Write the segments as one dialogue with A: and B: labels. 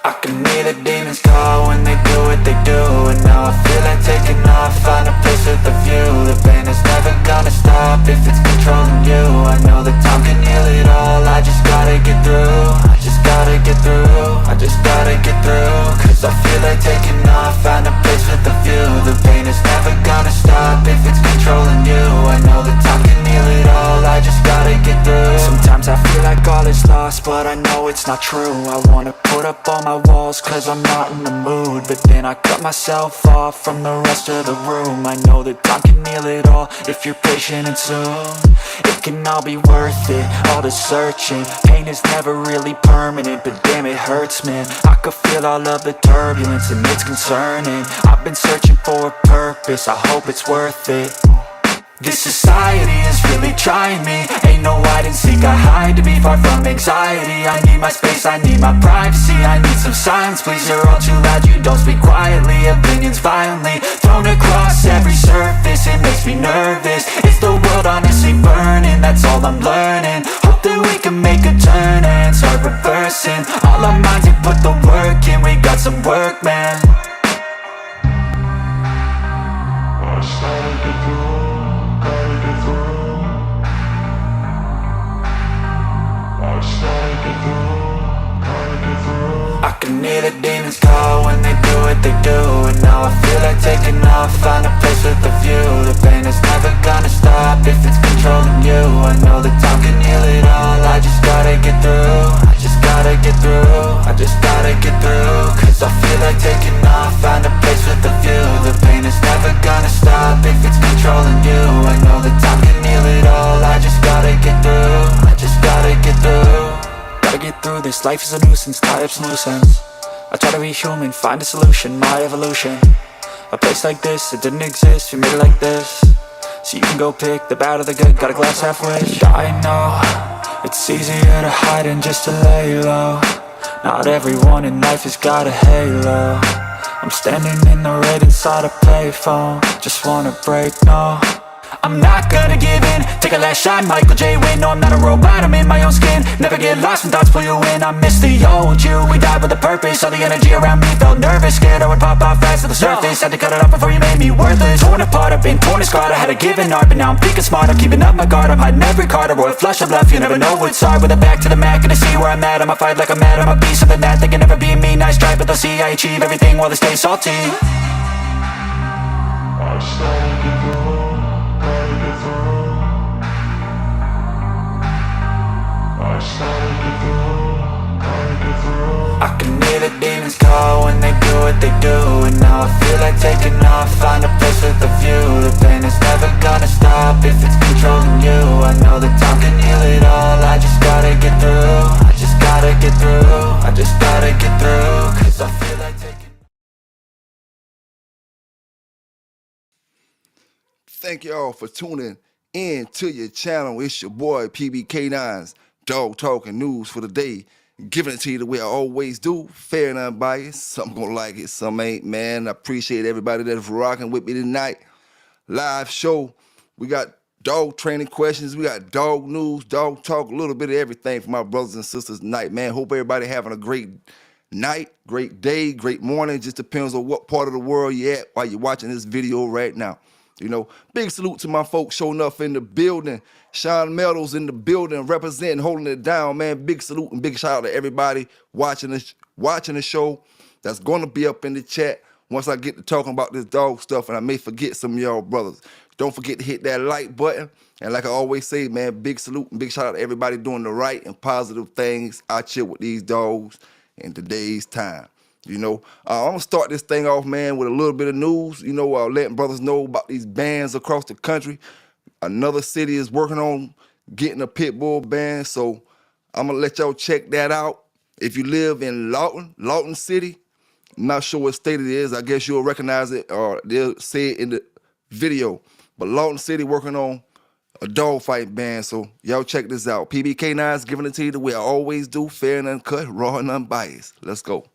A: I can hear the demons call when they do what they do. And now I feel like taking off, find a place with a view. The pain is never gonna stop if it's controlling you. I know that time can heal it all, I just gotta get through. I just gotta get through, I just gotta get through. Cause I feel like taking off, find a place with a view. The pain is never gonna stop if it's controlling you. I know that time can heal it all, I just gotta get through. Sometimes I feel like all is lost, but I know it's not true. I wanna put up all my walls cause I'm not in the mood, but then I cut myself off from the rest of the room. I know that time can heal it all if you're patient and soon it can all be worth it, all the searching. Pain is never really permanent, but damn it hurts, man. I could feel all of the turbulence and it's concerning. I've been searching for a purpose, I hope it's worth it. This society is really trying me. Ain't no hide and seek, I hide to be far from anxiety. I need my space, I need my privacy. I need some silence, please, you're all too loud. You don't speak quietly, opinions violently thrown across every surface. It makes me nervous, it's the world honestly burning. That's all I'm learning, hope that we can make a turn and start reversing. All our minds have put the work in, we got some work, man. I started to do. I can hear the demons call when they do what they do. And now I feel like taking off, find a place with a view. The pain is never gonna stop if it's controlling you. I know that time can heal it all, I just gotta get through. I just gotta get through, I just gotta get through. Cause I feel like taking off, find a place with a view. The pain is never gonna stop if it's controlling you. I know that time can heal it all, I just gotta get through. I just gotta get through. Gotta get through this, life is a nuisance, tie up some loose ends. I try to be human, find a solution, my evolution. A place like this, it didn't exist, we made it like this. So you can go pick the bad or the good, got a glass halfway. I know, it's easier to hide than just to lay low. Not everyone in life has got a halo. I'm standing in the red inside a payphone, just wanna break, no. I'm not gonna give in, take a last shot, Michael J. Win. No, I'm not a robot, I'm in my own skin. Never get lost when thoughts pull you in. I miss the old you, we died with a purpose. All the energy around me felt nervous, scared I would pop out fast to the surface. Had to cut it off before you made me worthless. Torn apart, I've been torn and scarred. I had a given art, but now I'm thinking smart. I'm keeping up my guard, I'm hiding every card. A royal flush of love, you never know what's hard. With a back to the mat, gonna see where I'm at. I'ma fight like I'm mad, I'ma be something that they can never be me. Nice try, but they'll see I achieve everything while they stay salty. I started to go. I can hear the demons call when they do what they do. And now I feel like taking off, find a place with a view. The pain is never gonna stop if it's controlling you. I know that time can heal it all, I just gotta get through. I just gotta get through, I just gotta get through. Cause I feel like taking.
B: Thank y'all for tuning in to your channel. It's your boy PBK9's Dog Talking News for the day. Giving it to you the way I always do, fair and unbiased. Some gonna like it, some ain't, man. I appreciate everybody that's rocking with me tonight. Live show. We got dog training questions. We got dog news, dog talk, a little bit of everything for my brothers and sisters tonight, man. Hope everybody having a great night, great day, great morning. Just depends on what part of the world you're at while you're watching this video right now. You know, big salute to my folks showing up in the building. Sean Meadows in the building, representing, holding it down, man. Big salute and big shout out to everybody watching the show. That's going to be up in the chat once I get to talking about this dog stuff, and I may forget some of y'all brothers. Don't forget to hit that like button. And like I always say, man, big salute and big shout out to everybody doing the right and positive things out here with these dogs in today's time. You know, I'm going to start this thing off, man, with a little bit of news. You know, letting brothers know about these bans across the country. Another city is working on getting a pit bull ban, so I'm going to let y'all check that out. If you live in Lawton City, I'm not sure what state it is. I guess you'll recognize it or they'll say it in the video. But Lawton City working on a dog fight ban, so y'all check this out. PBK9 is giving it to you the way I always do, fair and uncut, raw and unbiased. Let's go.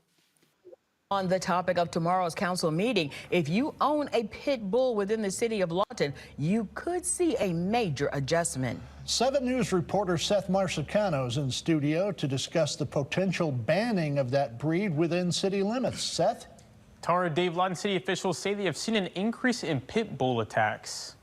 C: On the topic of tomorrow's council meeting, if you own a pit bull within the city of Lawton, you could see a major adjustment.
D: 7 News reporter Seth Marsicano is in studio to discuss the potential banning of that breed within city limits. Seth?
E: Tara, Dave, Lawton City officials say they have seen an increase in pit bull attacks.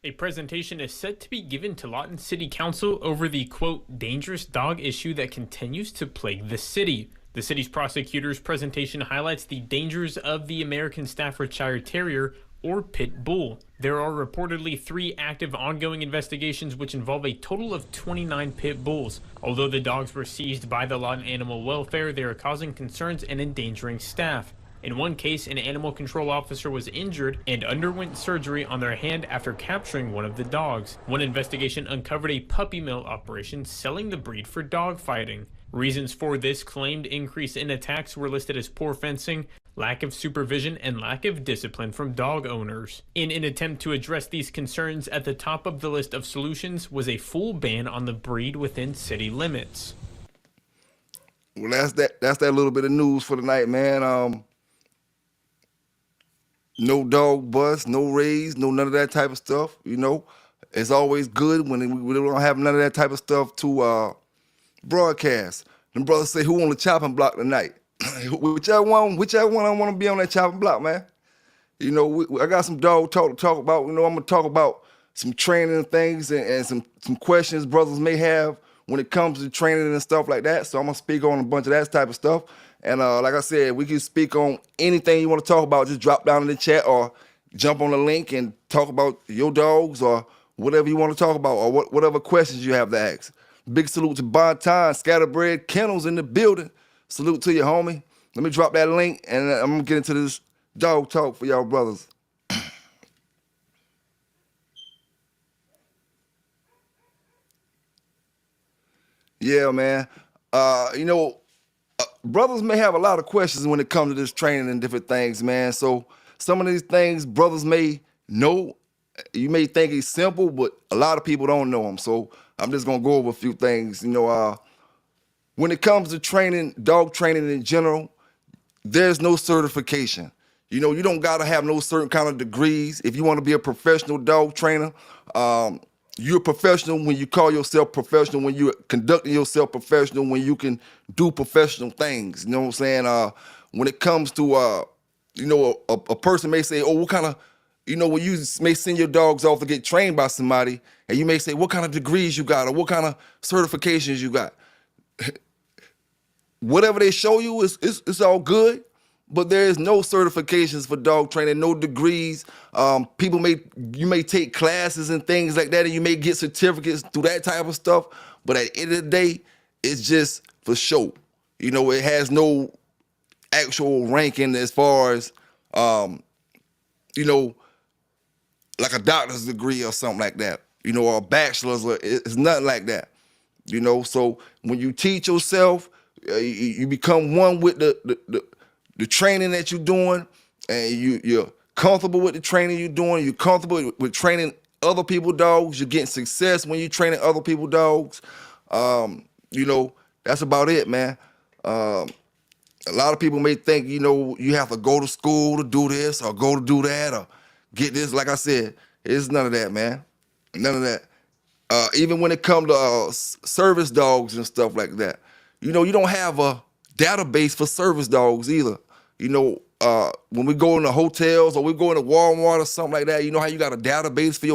E: A presentation is set to be given to Lawton City Council over the, quote, dangerous dog issue that continues to plague the city. The city's prosecutor's presentation highlights the dangers of the American Staffordshire Terrier, or pit bull. There are reportedly 3 active ongoing investigations which involve a total of 29 pit bulls. Although the dogs were seized by the Lawton Animal Welfare, they are causing concerns and endangering staff. In one case, an animal control officer was injured and underwent surgery on their hand after capturing one of the dogs. One investigation uncovered a puppy mill operation selling the breed for dog fighting. Reasons for this claimed increase in attacks were listed as poor fencing, lack of supervision, and lack of discipline from dog owners. In an attempt to address these concerns, at the top of the list of solutions was a full ban on the breed within city limits.
B: Well, that's that little bit of news for tonight, man. No dog bust, no raise, no none of that type of stuff. You know, it's always good when we don't have none of that type of stuff to broadcast. Them brothers say, who on the chopping block tonight? whichever one I want to be on that chopping block, man. You know, I got some dog talk to talk about. You know, I'm gonna talk about some training things and some questions brothers may have when it comes to training and stuff like that. So I'm gonna speak on a bunch of that type of stuff. And like I said, we can speak on anything you want to talk about. Just drop down in the chat or jump on the link and talk about your dogs or whatever you want to talk about or whatever questions you have to ask. Big salute to Bonton, Scatterbred Kennels in the building. Salute to you, homie. Let me drop that link and I'm gonna get into this dog talk for y'all brothers. Yeah, man. You know, brothers may have a lot of questions when it comes to this training and different things, man. So some of these things brothers may know. You may think it's simple, but a lot of people don't know them. So I'm just gonna go over a few things. You know, when it comes to training, dog training in general, there's no certification. You know, you don't gotta have no certain kind of degrees. If you want to be a professional dog trainer, you're a professional when you call yourself professional, when you're conducting yourself professional, when you can do professional things. You know what I'm saying? When it comes to, you know, a person may say, oh, what kind of, you know, when you may send your dogs off to get trained by somebody, and you may say, what kind of degrees you got or what kind of certifications you got? Whatever they show you, it's all good, but there is no certifications for dog training, no degrees. You may take classes and things like that, and you may get certificates through that type of stuff, but at the end of the day, it's just for show. You know, it has no actual ranking as far as, you know, like a doctor's degree or something like that, you know, or a bachelor's, it's nothing like that, you know. So when you teach yourself, you become one with the training that you're doing, and you're comfortable with the training you're doing. You're comfortable with training other people's dogs. You're getting success when you're training other people's dogs. You know, that's about it, man. A lot of people may think, you know, you have to go to school to do this or go to do that or get this. Like I said, it's none of that, man. None of that. Even when it comes to service dogs and stuff like that, you know, you don't have a database for service dogs either. You know, when we go into hotels or we go into Walmart or something like that, you know how you got a database for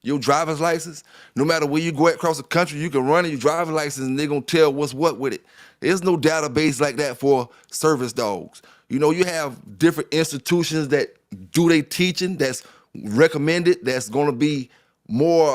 B: your driver's license? No matter where you go across the country, you can run your driver's license and they're going to tell what's what with it. There's no database like that for service dogs. You know, you have different institutions that do their teaching that's recommended, that's going to be more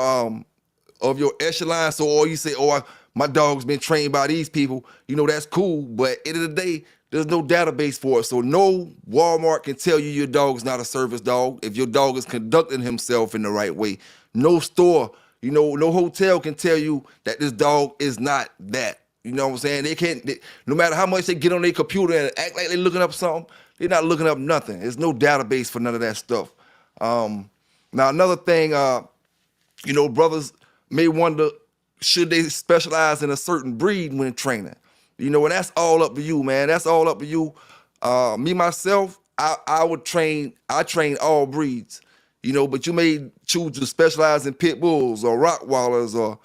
B: of your echelon. So, or you say, oh, my dog's been trained by these people, you know, that's cool. But at the end of the day, there's no database for it. So no Walmart can tell you your dog's not a service dog if your dog is conducting himself in the right way. No store, you know, no hotel can tell you that this dog is not that. You know what I'm saying? They can't, no matter how much they get on their computer and act like they're looking up something, they're not looking up nothing. There's no database for none of that stuff. Now, another thing, you know, brothers may wonder, should they specialize in a certain breed when training? You know, and that's all up to you, man. That's all up to you. Me myself, I train all breeds, but you may choose to specialize in pit bulls or Rottweilers or,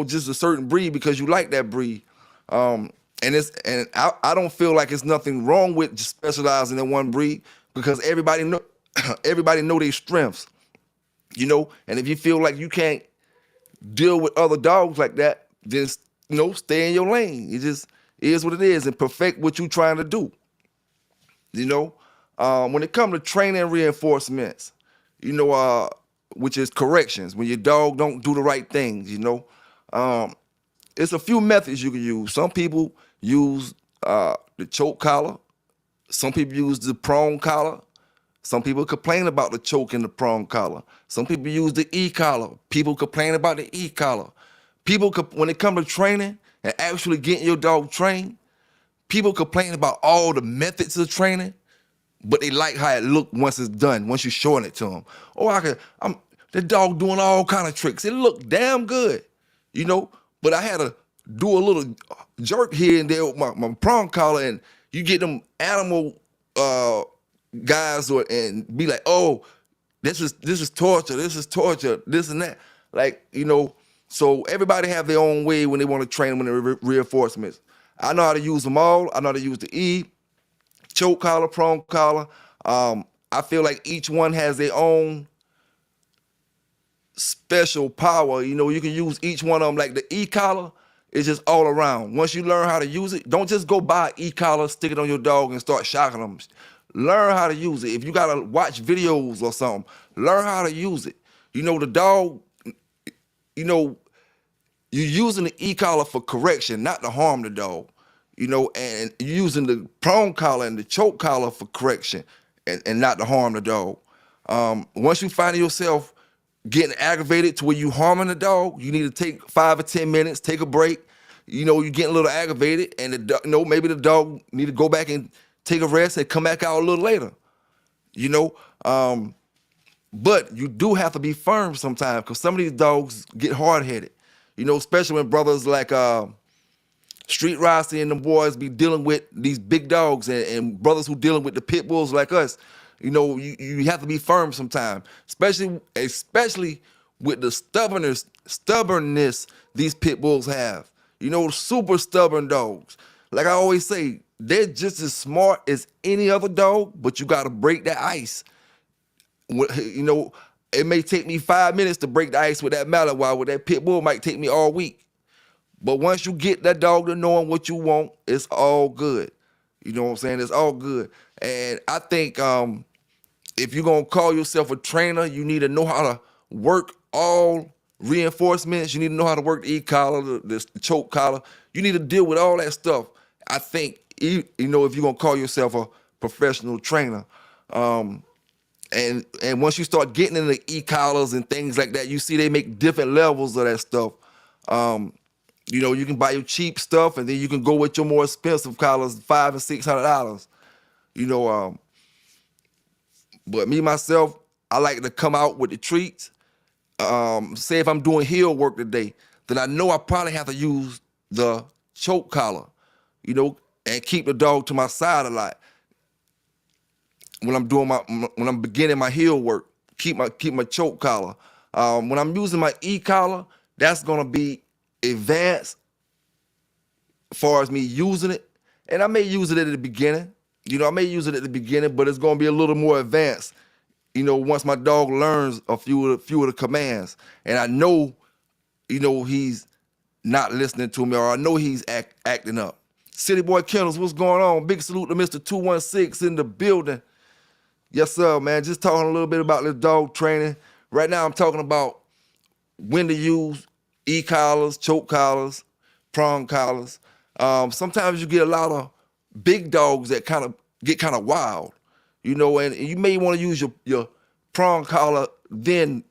B: just a certain breed because you like that breed. I don't feel like it's nothing wrong with just specializing in one breed because everybody know everybody know their strengths, and if you feel like you can't deal with other dogs like that, then stay in your lane. It just is what it is and perfect what you're trying to do. When it comes to training reinforcements, which is corrections, when your dog don't do the right things, it's a few methods you can use. Some people use the choke collar. Some people use the prong collar. Some people complain about the choke and the prong collar. Some people use the e-collar. People complain about the e-collar. When it comes to training and actually getting your dog trained, people complain about all the methods of training, but they like how it look once it's done, once you're showing it to them. The dog doing all kind of tricks. It looked damn good, but I had to do a little jerk here and there with my prong collar, and you get them animal guys and be like, oh, this is torture, this and that. So everybody have their own way when they want to train when they're reinforcements. I know how to use them all. I know how to use the E, choke collar, prong collar. I feel like each one has their own special power. You can use each one of them. Like the e-collar is just all around. Once you learn how to use it, don't just go buy e-collar, stick it on your dog and start shocking them. Learn how to use it. If you gotta watch videos or something, learn how to use it. The dog, you're using the e-collar for correction, not to harm the dog. And you're using the prong collar and the choke collar for correction and not to harm the dog. Once you find yourself getting aggravated to where you harming the dog, you need to take 5 or 10 minutes, take a break. You're getting a little aggravated, and maybe the dog need to go back and take a rest and come back out a little later. But you do have to be firm sometimes because some of these dogs get hard-headed. Especially when brothers like Street Rossi and them boys be dealing with these big dogs and brothers who dealing with the pit bulls like us. You have to be firm sometimes, especially with the stubbornness these pit bulls have. Super stubborn dogs. Like I always say, they're just as smart as any other dog, but you got to break that ice. It may take me 5 minutes to break the ice with that Malinois, while with that pit bull might take me all week. But once you get that dog to knowing what you want, it's all good. You know what I'm saying? It's all good. And I think if you're going to call yourself a trainer, you need to know how to work all reinforcements. You need to know how to work the e-collar, the choke collar. You need to deal with all that stuff. I think, if you're going to call yourself a professional trainer. And once you start getting into e-collars and things like that, you see they make different levels of that stuff. You can buy your cheap stuff, and then you can go with your more expensive collars, $500 and $600. But me myself, I like to come out with the treats. Say if I'm doing heel work today, then I know I probably have to use the choke collar, and keep the dog to my side a lot. When I'm beginning my heel work, keep my choke collar. When I'm using my e-collar, that's gonna be advanced as far as me using it. And I may use it at the beginning. But it's gonna be a little more advanced, once my dog learns a few of the commands. And I know, he's not listening to me, or I know he's acting up. City Boy Kennels, what's going on? Big salute to Mr. 216 in the building. Yes, sir, man. Just talking a little bit about this dog training. Right now I'm talking about when to use e-collars, choke collars, prong collars. Sometimes you get a lot of big dogs that get kind of wild, and you may want to use your prong collar then,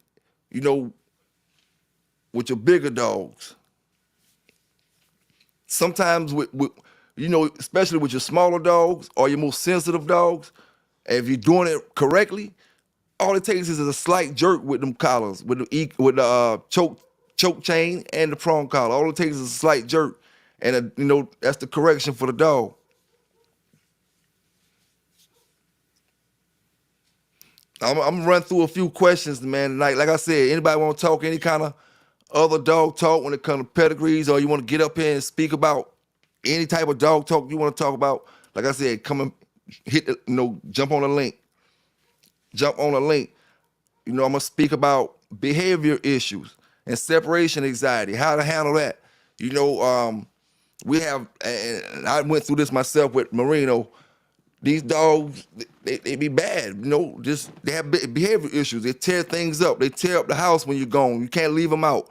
B: with your bigger dogs. Sometimes especially with your smaller dogs or your most sensitive dogs, if you're doing it correctly, all it takes is a slight jerk with them collars, with the choke chain and the prong collar. All it takes is a slight jerk, and that's the correction for the dog. I'm gonna run through a few questions, man. Like I said, anybody want to talk any kind of other dog talk when it comes to pedigrees, or you want to get up here and speak about any type of dog talk you want to talk about, like I said, come and hit the, jump on the link. Jump on the link. I'm gonna speak about behavior issues and separation anxiety, how to handle that. We have, and I went through this myself with Marino. These dogs, they be bad, just they have behavior issues. They tear things up. They tear up the house when you're gone. You can't leave them out.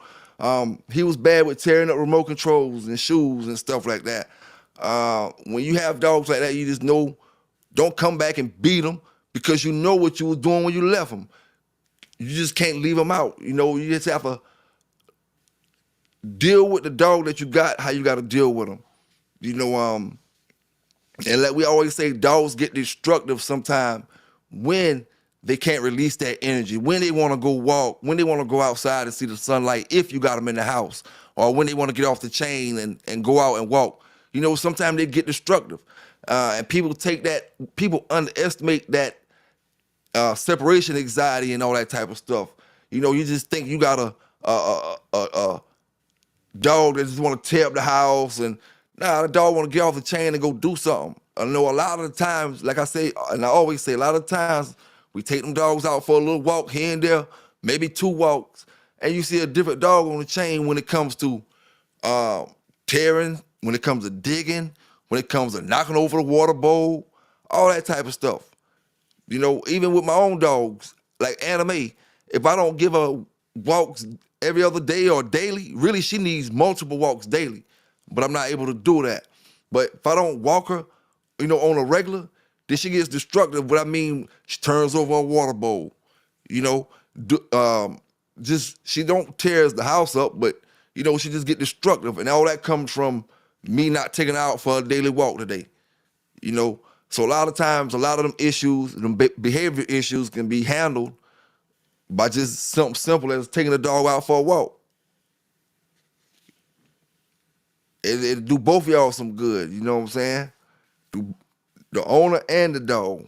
B: He was bad with tearing up remote controls and shoes and stuff like that. When you have dogs like that, you just know, don't come back and beat them because you know what you were doing when you left them. You just can't leave them out. You just have to deal with the dog that you got, how you got to deal with them. And like we always say, dogs get destructive sometimes when they can't release that energy, when they want to go walk, when they want to go outside and see the sunlight, if you got them in the house, or when they want to get off the chain and go out and walk. Sometimes they get destructive. And people underestimate that separation anxiety and all that type of stuff. You just think you got a dog that just want to tear up the house, and the dog want to get off the chain and go do something. I know a lot of the times, like I say, and I always say, a lot of times we take them dogs out for a little walk here and there, maybe 2 walks, and you see a different dog on the chain when it comes to tearing, when it comes to digging, when it comes to knocking over the water bowl, all that type of stuff. Even with my own dogs, like Anime, if I don't give her walks every other day or daily, really she needs multiple walks daily, but I'm not able to do that. But if I don't walk her, on a regular, then she gets destructive. What I mean, she turns over a water bowl, just she don't tears the house up, but she just get destructive, and all that comes from me not taking her out for a daily walk today. So a lot of times, a lot of them issues, them behavior issues, can be handled by just something simple as taking the dog out for a walk. It'll do both of y'all some good, you know what I'm saying? The owner and the dog.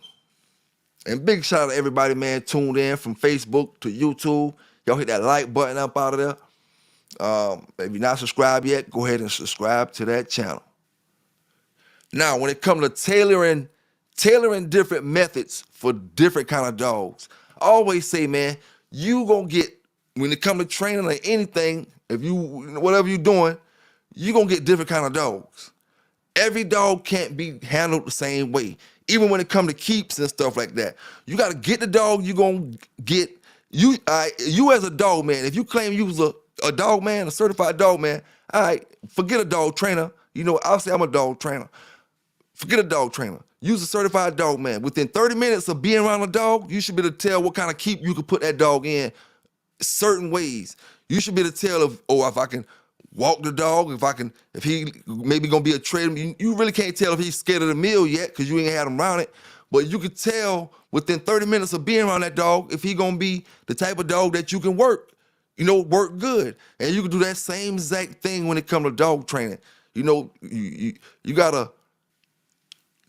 B: And big shout out to everybody, man, tuned in from Facebook to YouTube. Y'all hit that like button up out of there. If you're not subscribed yet, go ahead and subscribe to that channel. Now, when it comes to tailoring different methods for different kind of dogs, I always say, man, you gonna get, when it comes to training or anything, whatever you're doing, you gonna get different kind of dogs. Every dog can't be handled the same way. Even when it comes to keeps and stuff like that. You gotta get the dog you gonna get. You as a dog man, if you claim you was a dog man, a certified dog man, all right, forget a dog trainer. I'll say I'm a dog trainer. Forget a dog trainer. Use a certified dog man. Within 30 minutes of being around a dog, you should be able to tell what kind of keep you can put that dog in certain ways. You should be able to tell if I can walk the dog, if he maybe gonna be a trade. You really can't tell if he's scared of the meal yet because you ain't had him around it. But you could tell within 30 minutes of being around that dog if he gonna be the type of dog that you can work good. And you can do that same exact thing when it comes to dog training. You gotta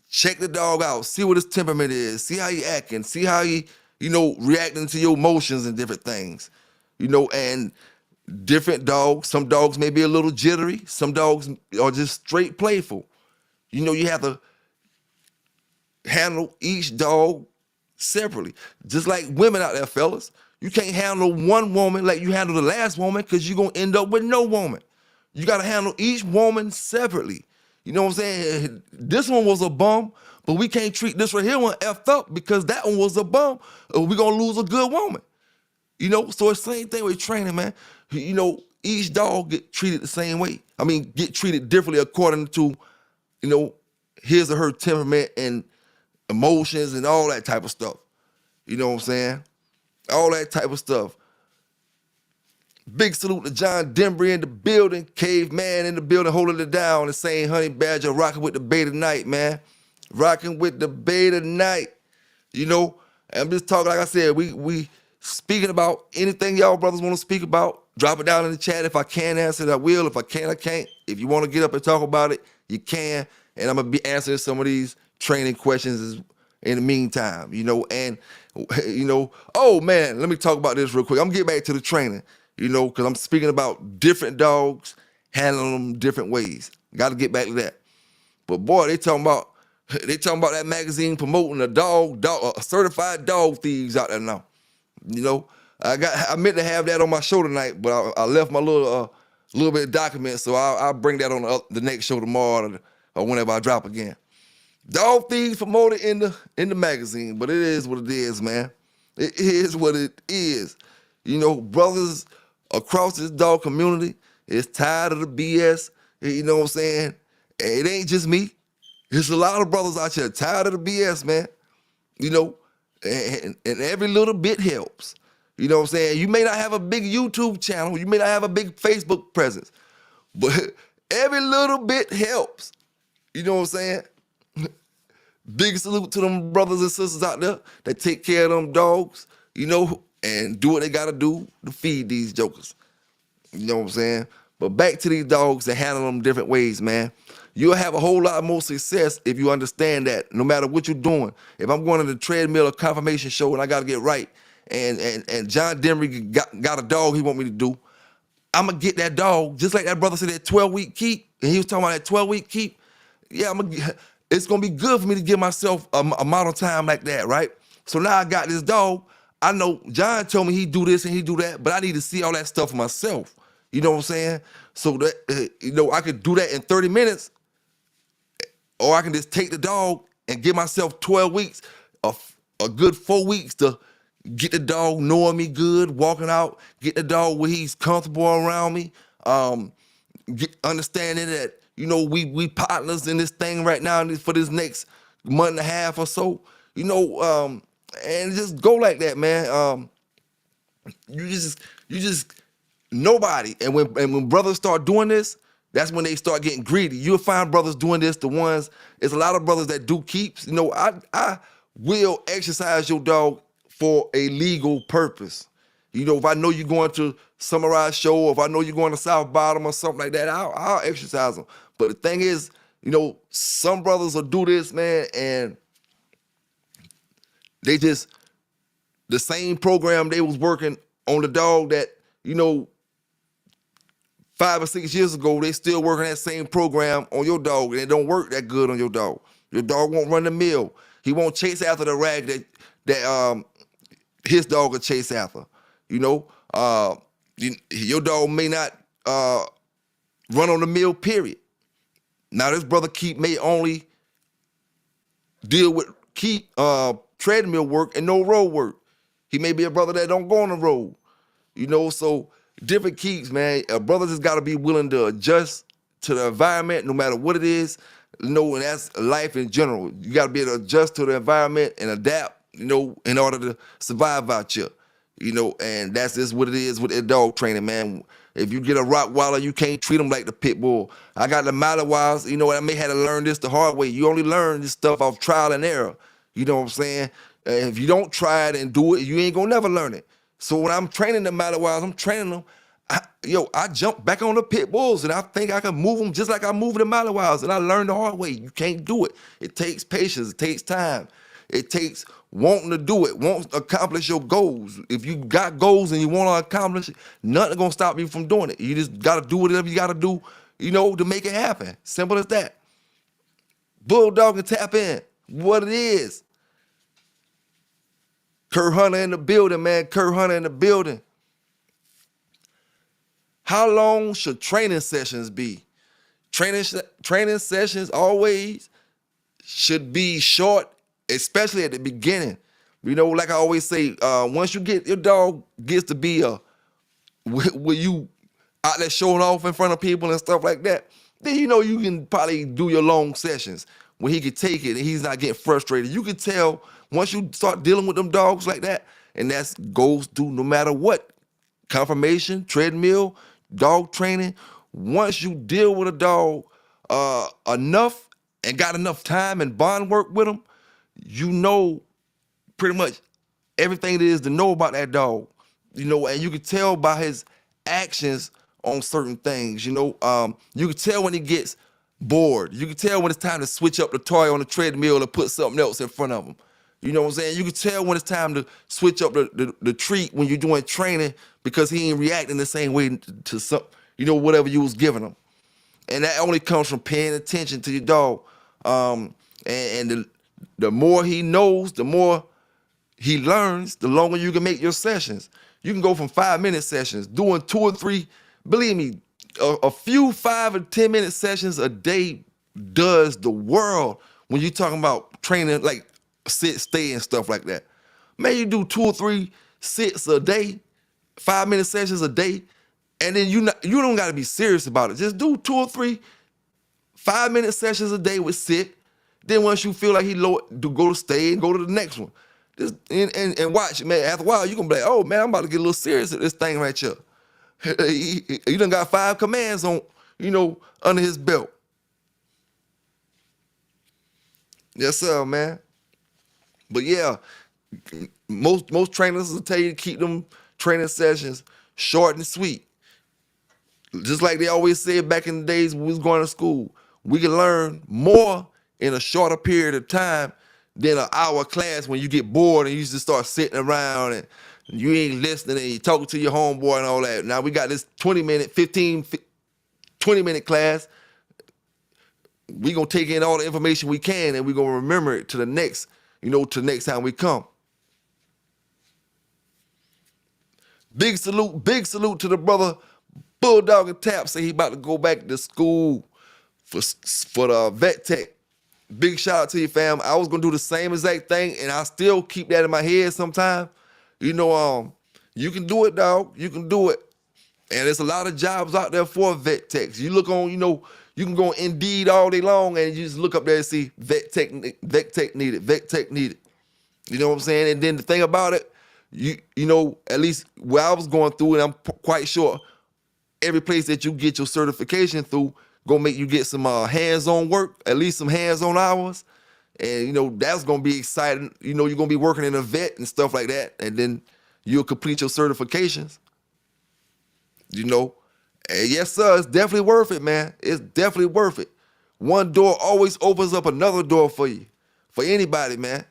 B: check the dog out, see what his temperament is, see how he acting, see how he, reacting to your emotions and different things. And different dogs, some dogs may be a little jittery, some dogs are just straight playful. You have to handle each dog separately. Just like women out there, fellas. You can't handle one woman like you handle the last woman because you're going to end up with no woman. You got to handle each woman separately. You know what I'm saying? This one was a bum, but we can't treat this right here one effed up because that one was a bum. We're going to lose a good woman. So it's the same thing with training, man. Each dog get treated the same way. Get treated differently according to, his or her temperament and emotions and all that type of stuff. You know what I'm saying? All that type of stuff. Big salute to John Denbury in the building, Caveman in the building, holding it down, and saying Honey Badger, rocking with the bay tonight, man. Rocking with the bay tonight. I'm just talking, like I said, we speaking about anything y'all brothers want to speak about. Drop it down in the chat. If I can answer it, I will. If I can't, I can't. If you want to get up and talk about it, you can. And I'm going to be answering some of these training questions in the meantime, and, oh man, let me talk about this real quick. I'm getting back to the training, because I'm speaking about different dogs, handling them different ways. Got to get back to that. But boy, they talking about that magazine promoting certified dog thieves out there now. I meant to have that on my show tonight, but I left my little bit of document, so I'll bring that on the next show tomorrow or whenever I drop again. Dog thieves promoted in the magazine, but it is what it is, man. It is what it is. Brothers across this dog community is tired of the BS. You know what I'm saying? It ain't just me. There's a lot of brothers out here tired of the BS, man. And every little bit helps. You know what I'm saying? You may not have a big YouTube channel. You may not have a big Facebook presence. But every little bit helps. You know what I'm saying? Big salute to them brothers and sisters out there that take care of them dogs, and do what they gotta do to feed these jokers. You know what I'm saying? But back to these dogs and handle them different ways, man. You'll have a whole lot more success if you understand that, no matter what you're doing. If I'm going to the treadmill or confirmation show and I gotta get right, and John Demery got a dog he want me to do, I'm gonna get that dog, just like that brother said, that 12-week keep, and he was talking about that 12-week keep. Yeah, it's gonna be good for me to give myself a amount of time like that, right? So now I got this dog. I know John told me he do this and he do that, but I need to see all that stuff for myself. You know what I'm saying? So that, I could do that in 30 minutes, or I can just take the dog and give myself 12 weeks, a good 4 weeks to get the dog knowing me good, walking out, get the dog where he's comfortable around me, understanding that, we partners in this thing right now for this next month and a half or so, and just go like that, man. You just nobody. And when brothers start doing this, that's when they start getting greedy. You'll find brothers doing this. It's a lot of brothers that do keeps. I will exercise your dog for a legal purpose. If I know you're going to Summarize Show, or if I know you're going to South Bottom or something like that, I'll exercise them. But the thing is, some brothers will do this, man, and they just, the same program they was working on the dog that, 5 or 6 years ago, they still working that same program on your dog, and it don't work that good on your dog. Your dog won't run the mill. He won't chase after the rag that his dog will chase after. Your dog may not run on the mill, period. Now, this brother Keep may only deal with treadmill work and no road work. He may be a brother that don't go on the road. So different keeps, man. A brother just got to be willing to adjust to the environment, no matter what it is. And that's life in general. You got to be able to adjust to the environment and adapt, in order to survive out here. And that's just what it is with the dog training, man. If you get a Rottweiler, you can't treat them like the pit bull. I got the Malinois, I may have to learn this the hard way. You only learn this stuff off trial and error. You know what I'm saying? If you don't try it and do it, you ain't gonna never learn it. So when I'm training the Malinois, I'm training them. I jump back on the pit bulls, and I think I can move them just like I move the Malinois, and I learned the hard way. You can't do it. It takes patience. It takes time. It takes wanting to do it, want to accomplish your goals. If you got goals and you want to accomplish it, nothing gonna stop you from doing it. You just gotta do whatever you gotta do, to make it happen. Simple as that. Bulldog and tap in. What it is. Kurt Hunter in the building, man. Kurt Hunter in the building. How long should training sessions be? Training sessions always should be short, especially at the beginning. Like I always say, once your dog gets to be where you out there showing off in front of people and stuff like that, then you can probably do your long sessions when he can take it and he's not getting frustrated. You can tell once you start dealing with them dogs like that, and that goes through no matter what. Confirmation, treadmill, dog training. Once you deal with a dog enough and got enough time and bond work with him, pretty much everything there is to know about that dog. And you can tell by his actions on certain things. You can tell when he gets bored. You can tell when it's time to switch up the toy on the treadmill and put something else in front of him. You know what I'm saying? You can tell when it's time to switch up the treat when you're doing training because he ain't reacting the same way to some, whatever you was giving him. And that only comes from paying attention to your dog. And the more he knows, the more he learns, the longer you can make your sessions. You can go from 5-minute sessions, doing 2 or 3, believe me, a few 5 or 10-minute sessions a day does the world when you're talking about training like sit, stay, and stuff like that. Man, you do 2 or 3 sits a day, 5-minute sessions a day, and then you don't got to be serious about it. Just do 2 or 3 5-minute sessions a day with sit. Then once you feel like he low, go to stay and go to the next one. Just and watch, man. After a while, you're gonna be like, oh man, I'm about to get a little serious at this thing right here. He done got 5 commands on, under his belt. Yes, sir, man. But yeah, most trainers will tell you to keep them training sessions short and sweet. Just like they always said back in the days when we was going to school, we can learn more in a shorter period of time than an hour class when you get bored and you just start sitting around and you ain't listening and you talking to your homeboy and all that. Now we got this 20-minute, 20-minute class. We gonna take in all the information we can and we gonna remember it to the next, to the next time we come. Big salute to the brother Bulldog and Tap. Say he about to go back to school for the vet tech. Big shout out to you, fam. I was gonna do the same exact thing, and I still keep that in my head sometimes. You can do it, dog. You can do it. And there's a lot of jobs out there for vet techs. You look on, you can go on Indeed all day long and you just look up there and see vet tech needed. You know what I'm saying? And then the thing about it, at least where I was going through, and I'm quite sure every place that you get your certification through gonna make you get some hands-on work, at least some hands-on hours. And that's gonna be exciting. You're gonna be working in a vet and stuff like that, and then you'll complete your certifications. And yes, sir, it's definitely worth it, man. It's definitely worth it. One door always opens up another door for you, for anybody, man.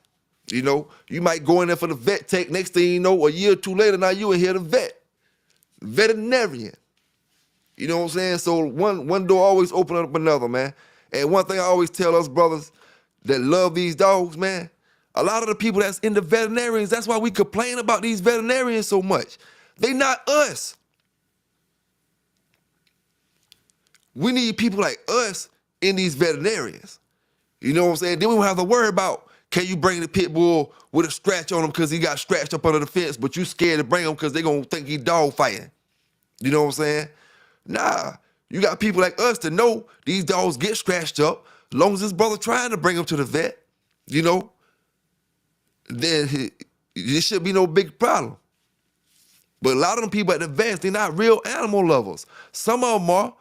B: You might go in there for the vet tech. Next thing you know, a year or 2 later, now you in here the veterinarian. You know what I'm saying? So one door always open up another, man. And one thing I always tell us brothers that love these dogs, man, a lot of the people that's in the veterinarians, that's why we complain about these veterinarians so much. They not us. We need people like us in these veterinarians. You know what I'm saying? Then we don't have to worry about, can you bring the pit bull with a scratch on him because he got scratched up under the fence, but you scared to bring him because they going to think he dog fighting. You know what I'm saying? Nah, you got people like us to know these dogs get scratched up as long as this brother trying to bring him to the vet, then it should be no big problem. But a lot of them people at the vets, they're not real animal lovers. Some of them are,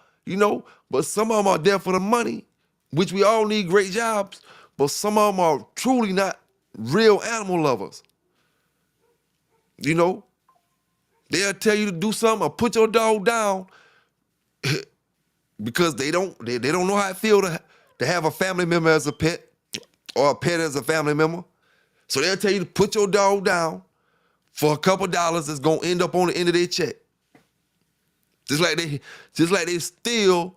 B: but some of them are there for the money, which we all need great jobs, but some of them are truly not real animal lovers. They'll tell you to do something or put your dog down because they don't know how it feels to have a family member as a pet or a pet as a family member. So they'll tell you to put your dog down for a couple dollars that's gonna end up on the end of their check. Just like they still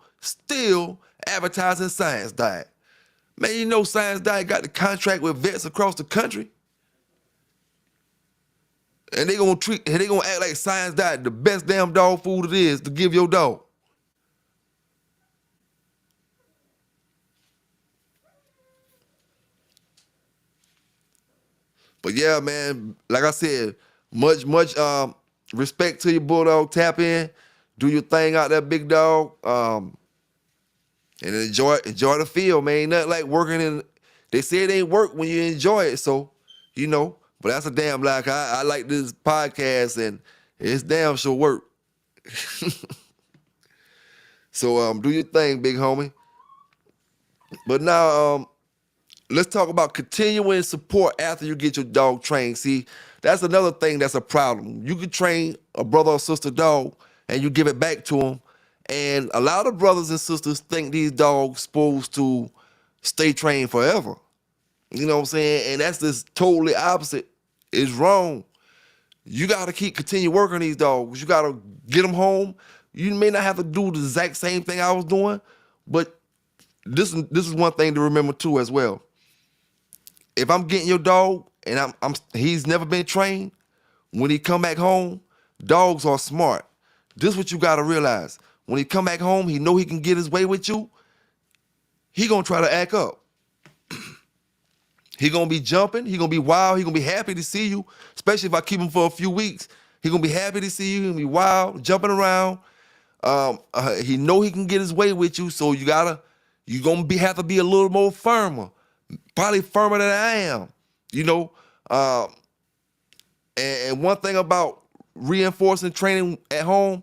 B: advertising Science Diet. Man, Science Diet got the contract with vets across the country. And they gonna act like Science Diet the best damn dog food it is to give your dog. But yeah, man, like I said, much respect to your Bulldog. Tap in, do your thing out there, big dog, and enjoy the field, man. Ain't nothing like working in. They say it ain't work when you enjoy it, so But that's a damn lie. I like this podcast, and it's damn sure work. So do your thing, big homie. But now let's talk about continuing support after you get your dog trained. See, that's another thing that's a problem. You can train a brother or sister dog and you give it back to them. And a lot of brothers and sisters think these dogs supposed to stay trained forever. You know what I'm saying? And that's just totally opposite. It's wrong. You got to continue working these dogs. You got to get them home. You may not have to do the exact same thing I was doing, but this is one thing to remember too as well. If I'm getting your dog and he's never been trained, when he come back home, dogs are smart. This is what you got to realize. When he come back home, he know he can get his way with you. He gonna try to act up. He gonna be jumping. He gonna be wild. He gonna be happy to see you, especially if I keep him for a few weeks. He gonna be happy to see you. He gonna be wild, jumping around. He know he can get his way with you, so you gonna have to be a little more firmer, probably firmer than I am. You know, and one thing about reinforcing training at home,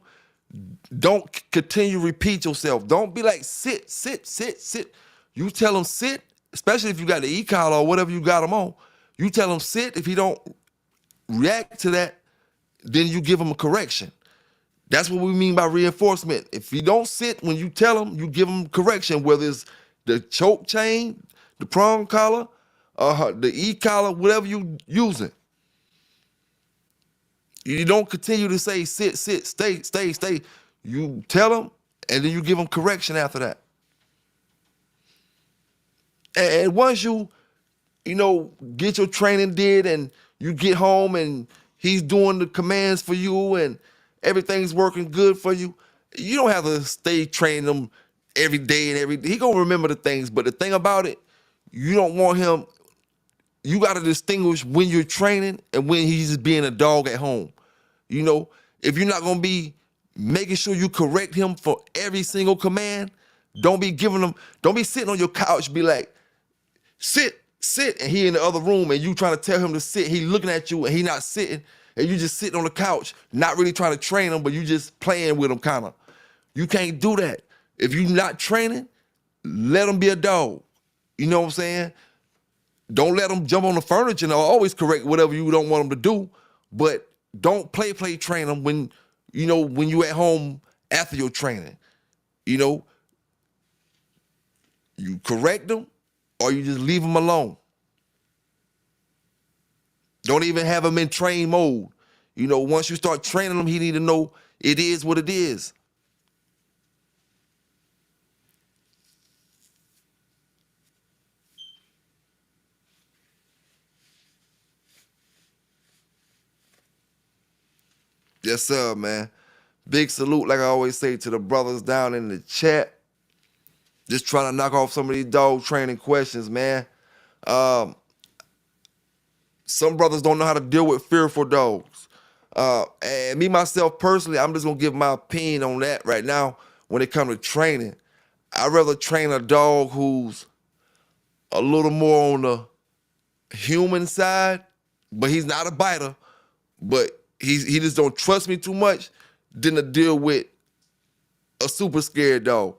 B: don't continue to repeat yourself. Don't be like, sit, sit, sit, sit. You tell them sit, especially if you got the e-collar or whatever you got them on. You tell them sit. If he don't react to that, then you give him a correction. That's what we mean by reinforcement. If he don't sit when you tell him, you give him correction, whether it's the choke chain, the prong collar, the e-collar, whatever you using. You don't continue to say sit, sit, stay, stay, stay. You tell them, and then you give them correction after that. And once you get your training did and you get home and he's doing the commands for you and everything's working good for you, you don't have to stay training him every day and every day. He gonna remember the things, but the thing about it, you don't want him, you gotta distinguish when you're training and when he's just being a dog at home. You know, if you're not gonna be making sure you correct him for every single command, don't be sitting on your couch, be like, sit, sit, and he in the other room and you trying to tell him to sit. He looking at you and he not sitting, and you just sitting on the couch, not really trying to train him, but you just playing with him kind of. You can't do that. If you not training, let him be a dog. You know what I'm saying? Don't let him jump on the furniture and always correct whatever you don't want him to do, but don't play train him when you at home after your training. You know, you correct him or you just leave him alone. Don't even have him in train mode. You know, once you start training him, he need to know it is what it is. Yes, sir, man. Big salute, like I always say, to the brothers down in the chat. Just trying to knock off some of these dog training questions, man. Some brothers don't know how to deal with fearful dogs. And me, myself, personally, I'm just going to give my opinion on that right now when it comes to training. I'd rather train a dog who's a little more on the human side, but he's not a biter, but he just don't trust me too much, than to deal with a super scared dog.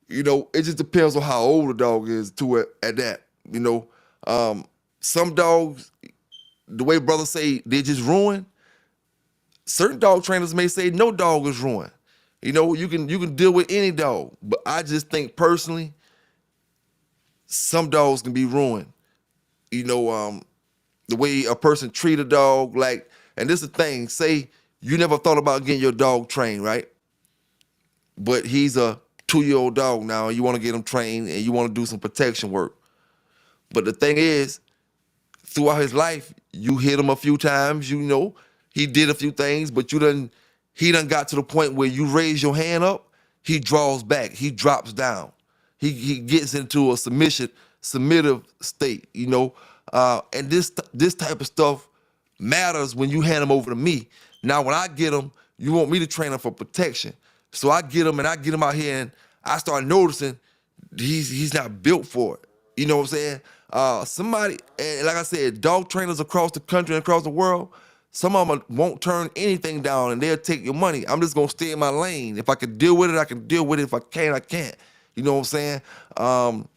B: You know, it just depends on how old the dog is too at that. You know, some dogs, the way brothers say they just ruined, certain dog trainers may say no dog is ruined. You know, you can deal with any dog, but I just think personally, some dogs can be ruined. You know, the way a person treat a dog, like, and this is the thing, say you never thought about getting your dog trained, right? But he's a 2-year-old dog now, and you want to get him trained and you want to do some protection work. But the thing is, throughout his life, you hit him a few times, you know, he did a few things, but he done got to the point where you raise your hand up, he draws back, he drops down. He gets into a submissive state, you know. And this type of stuff matters when you hand him over to me. Now, when I get him, you want me to train him for protection. So I get him out here and I start noticing he's not built for it. You know what I'm saying? Somebody, and like I said, dog trainers across the country and across the world, some of them won't turn anything down and they'll take your money. I'm just gonna stay in my lane. If I can deal with it, I can deal with it. If I can't, I can't. You know what I'm saying?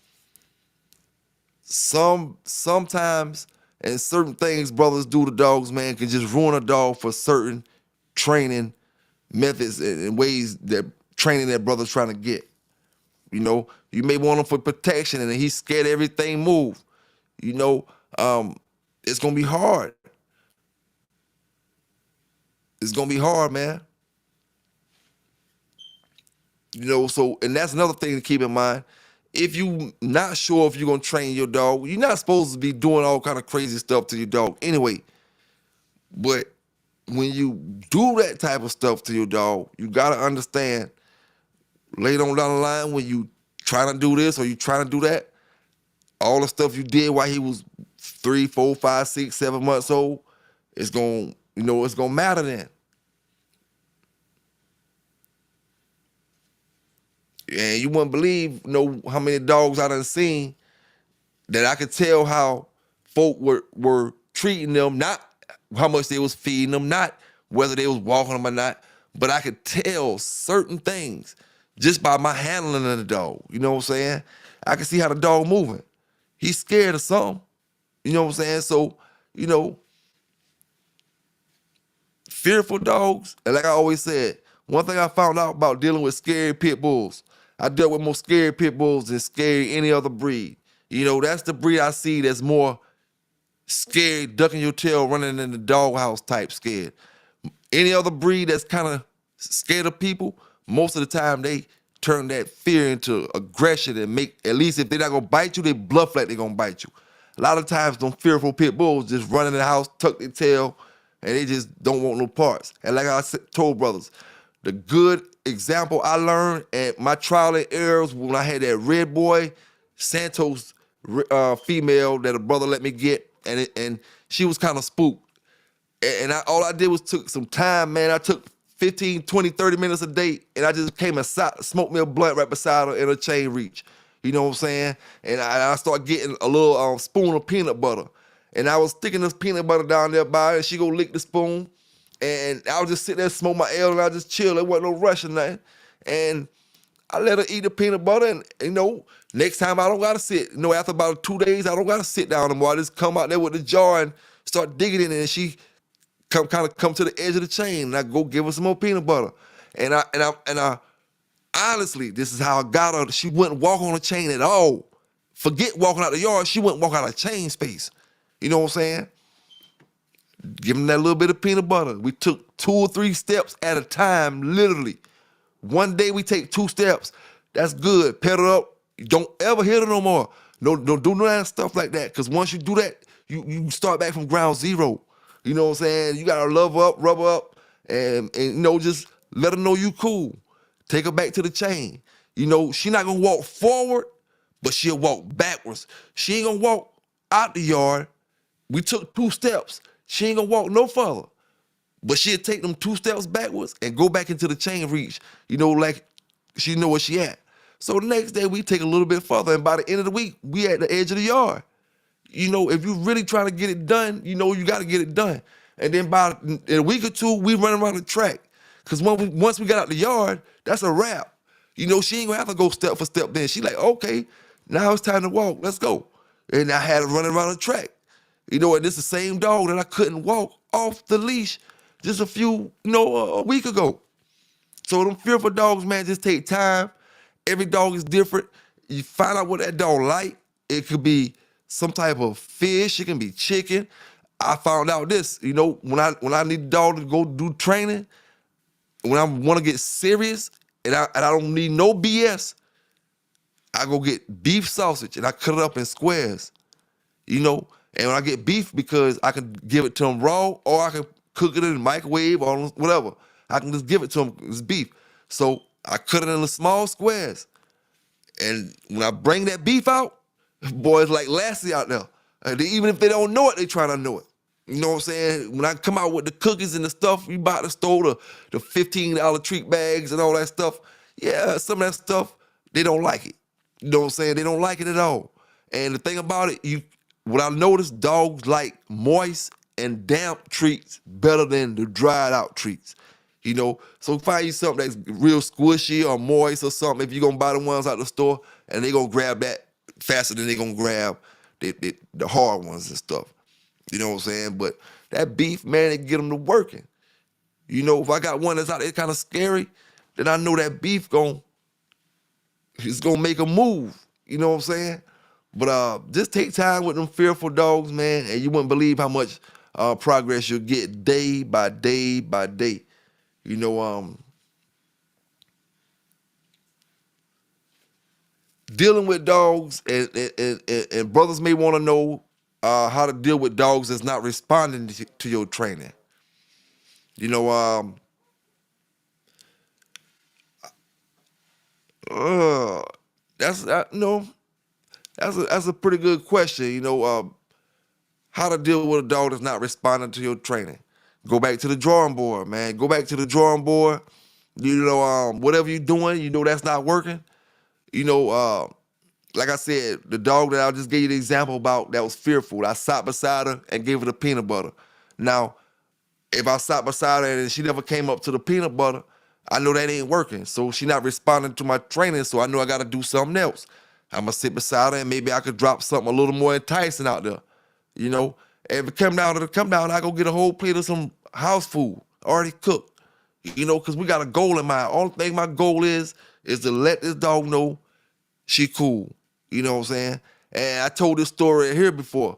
B: Sometimes and certain things brothers do to dogs, man, can just ruin a dog for certain training methods and ways that training that brother's trying to get. You know, you may want him for protection and he's scared everything move. You know, it's gonna be hard. It's gonna be hard, man. You know, so, and that's another thing to keep in mind. If you not sure if you're gonna train your dog, you're not supposed to be doing all kind of crazy stuff to your dog anyway. But when you do that type of stuff to your dog, you gotta understand later on down the line when you trying to do this or you trying to do that, all the stuff you did while he was 3, 4, 5, 6, 7 months old, it's gonna, it's gonna matter then. And you wouldn't believe, how many dogs I done seen that I could tell how folk were treating them, not how much they was feeding them, not whether they was walking them or not, but I could tell certain things just by my handling of the dog. You know what I'm saying? I can see how the dog moving. He's scared of something. You know what I'm saying? So, fearful dogs, and like I always said, one thing I found out about dealing with scary pit bulls, I dealt with more scary pit bulls than scary any other breed. That's the breed I see that's more scary, ducking your tail, running in the doghouse type scared. Any other breed that's kind of scared of people, most of the time they turn that fear into aggression and make, at least if they're not gonna bite you, they bluff like they're gonna bite you. A lot of times them fearful pit bulls just run in the house, tuck their tail, and they just don't want no parts. And like I told brothers, the good example I learned at my trial and errors when I had that red boy, Santos female that a brother let me get, and she was kind of spooked. And all I did was took some time, man. I took 15, 20, 30 minutes a day, and I just came and smoked me a blunt right beside her in a chain reach. You know what I'm saying? And I started getting a little spoon of peanut butter. And I was sticking this peanut butter down there by her, and she go lick the spoon. And I would just sit there, smoke my L, and I just chill. There wasn't no rush or nothing. And I let her eat the peanut butter, and next time I don't gotta sit. After about 2 days, I don't gotta sit down anymore. I just come out there with the jar and start digging in it, and she come to the edge of the chain, and I go give her some more peanut butter. And I honestly, this is how I got her. She wouldn't walk on the chain at all. Forget walking out the yard, she wouldn't walk out of chain space. You know what I'm saying? Give them that little bit of peanut butter. We took 2 or 3 steps at a time, literally. One day we take 2 steps. That's good. Pet her up. Don't ever hit her no more. No, don't do none of that stuff like that. Because once you do that, you start back from ground zero. You know what I'm saying? You gotta love her up, rub her up, and just let her know you cool. Take her back to the chain. She not gonna walk forward, but she'll walk backwards. She ain't gonna walk out the yard. We took 2 steps. She ain't gonna walk no further. But she'll take them 2 steps backwards and go back into the chain reach, like she know where she at. So the next day we take a little bit further, and by the end of the week, we at the edge of the yard. If you really trying to get it done, you gotta get it done. And then in a week or 2, we run around the track. Cause once we got out the yard, that's a wrap. She ain't gonna have to go step for step then. She like, okay, now it's time to walk, let's go. And I had her running around the track. And this is the same dog that I couldn't walk off the leash just a week ago. So them fearful dogs, man, just take time. Every dog is different. You find out what that dog like. It could be some type of fish. It can be chicken. I found out this, when I need a dog to go do training, when I want to get serious and I don't need no BS, I go get beef sausage and I cut it up in squares, And when I get beef, because I can give it to them raw or I can cook it in the microwave or whatever. I can just give it to them, it's beef. So I cut it in the small squares. And when I bring that beef out, boys like Lassie out there. Even if they don't know it, they trying to know it. You know what I'm saying? When I come out with the cookies and the stuff, you buy at the store, the $15 treat bags and all that stuff, yeah, some of that stuff, they don't like it. You know what I'm saying? They don't like it at all. And the thing about it, what I noticed, dogs like moist and damp treats better than the dried out treats. So find you something that's real squishy or moist or something, if you're gonna buy the ones out the store, and they gonna grab that faster than they gonna grab the hard ones and stuff. You know what I'm saying? But that beef, man, it get them to working. If I got one that's out there kind of scary, then I know that beef it's gonna make a move. You know what I'm saying? But just take time with them fearful dogs, man, and you wouldn't believe how much progress you'll get day by day by day. You know, dealing with dogs, and brothers may want to know how to deal with dogs that's not responding to your training. You know, that's no, that's a pretty good question. You know, how to deal with a dog that's not responding to your training. Go back to the drawing board, man. Go back to the drawing board. You know, whatever you're doing, you know that's not working. You know, like I said, the dog that I just gave you the example about that was fearful, I sat beside her and gave her the peanut butter. Now, if I sat beside her and she never came up to the peanut butter, I know that ain't working. So she not responding to my training, so I know I got to do something else. I'm going to sit beside her and maybe I could drop something a little more enticing out there. You know, and if it come down, I go get a whole plate of some house food already cooked. You know, because we got a goal in mind. Only thing my goal is to let this dog know she cool. You know what I'm saying? And I told this story here before.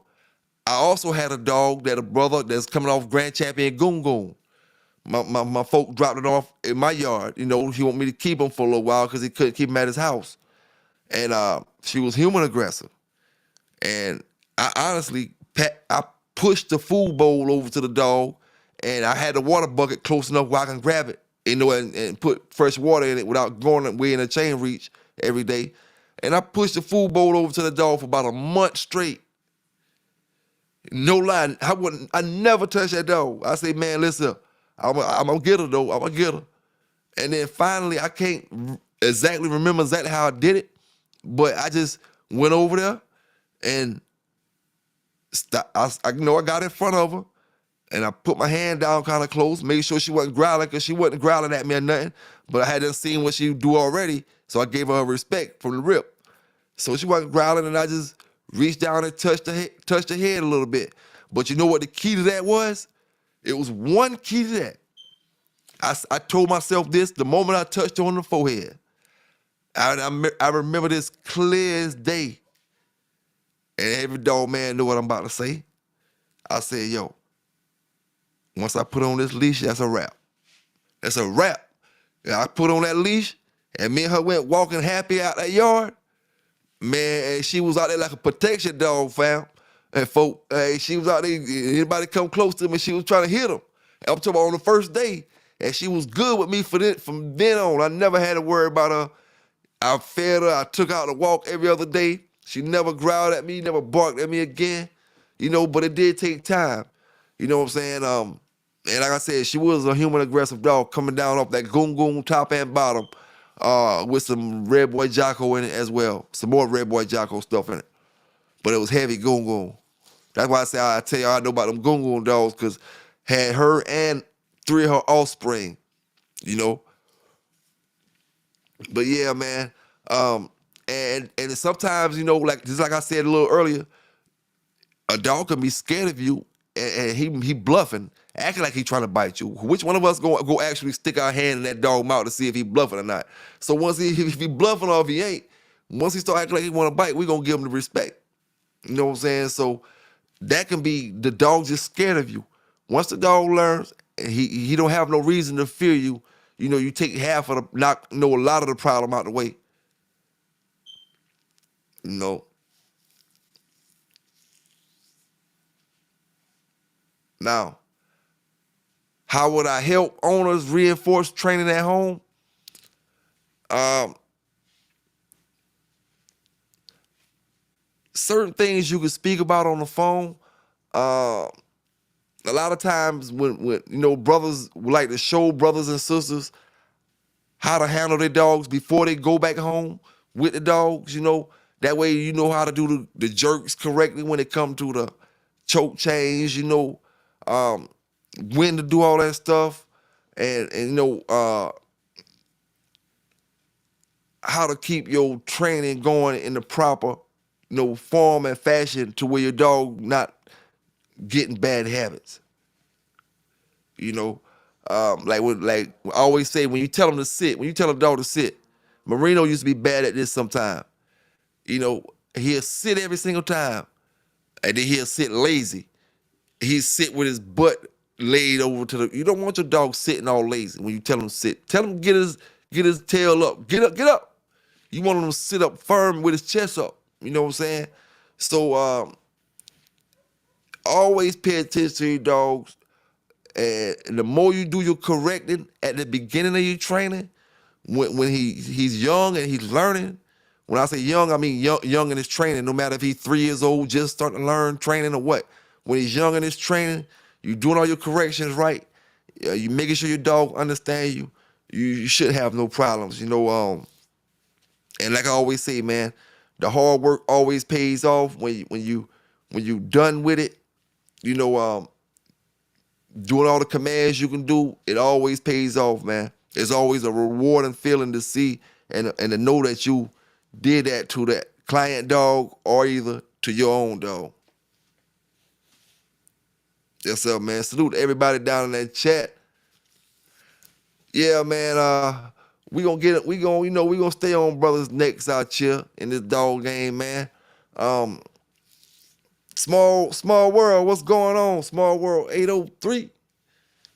B: I also had a dog that a brother that's coming off Grand Champion Goon Goon. My folk dropped it off in my yard. You know, he want me to keep him for a little while because he couldn't keep him at his house. And she was human aggressive. And I honestly, I pushed the food bowl over to the dog, and I had the water bucket close enough where I can grab it, you know, and put fresh water in it without going way in a chain reach every day. And I pushed the food bowl over to the dog for about a month straight. No lie, I never touched that dog. I say, man, listen, I'm gonna get her though. I'm gonna get her. And then finally, I can't exactly remember exactly how I did it, but I just went over there and I know I got in front of her, and I put my hand down kind of close, made sure she wasn't growling, because she wasn't growling at me or nothing, but I had done seen what she do already, so I gave her respect from the rip. So she wasn't growling, and I just reached down and touched her head a little bit. But you know what the key to that was? It was one key to that. I told myself this the moment I touched her on the forehead. I remember this clear as day. And every dog man know what I'm about to say. I said, yo, once I put on this leash, that's a wrap. That's a wrap. And I put on that leash, and me and her went walking happy out that yard. Man, and she was out there like a protection dog, fam. And folk, she was out there, anybody come close to me, she was trying to hit them. I'm talking about on the first day. And she was good with me from then on. I never had to worry about her. I fed her, I took her out to walk every other day. She never growled at me, never barked at me again. You know, but it did take time. You know what I'm saying? And like I said, she was a human aggressive dog coming down off that goon goon top and bottom. With some Red Boy Jocko in it as well. Some more Red Boy Jocko stuff in it. But it was heavy goon goon. That's why I tell you I know about them goon goon dogs, because had her and 3 of her offspring, you know. But yeah, man. And sometimes, you know, like just like I said a little earlier, a dog can be scared of you, and he bluffing, acting like he trying to bite you. Which one of us go actually stick our hand in that dog mouth to see if he bluffing or not? So once if he bluffing or if he ain't, once he start acting like he want to bite, we gonna give him the respect. You know what I'm saying? So that can be the dog just scared of you. Once the dog learns, and he don't have no reason to fear you, you know, you take half of a lot of the problem out the way. You know. Now, how would I help owners reinforce training at home? Certain things you can speak about on the phone. A lot of times when you know, brothers like to show brothers and sisters how to handle their dogs before they go back home with the dogs, you know. That way you know how to do the jerks correctly when it comes to the choke chains, you know, when to do all that stuff, and you know, how to keep your training going in the proper, you know, form and fashion to where your dog not getting bad habits. You know, like I always say, when you tell them to sit, when you tell a dog to sit, Marino used to be bad at this sometime. You know, He'll sit every single time. And then he'll sit lazy. He'll sit with his butt laid over to the. You don't want your dog sitting all lazy when you tell him to sit. Tell him get his tail up. Get up, get up. You want him to sit up firm with his chest up. You know what I'm saying? So always pay attention to your dogs. And the more you do your correcting at the beginning of your training, when he's young and he's learning. When I say young, I mean young in his training, no matter if he's 3 years old, just starting to learn training or what. When he's young in his training, you doing all your corrections right. You making sure your dog understand you. You should have no problems, you know. And like I always say, man, the hard work always pays off when you done with it. You know, doing all the commands you can do, it always pays off, man. It's always a rewarding feeling to see and to know that you did that to that client dog or either to your own dog. Yes, sir, man. Salute to everybody down in that chat. Yeah, man. We gonna stay on brothers' necks out here in this dog game, man. Small world, what's going on? Small world 803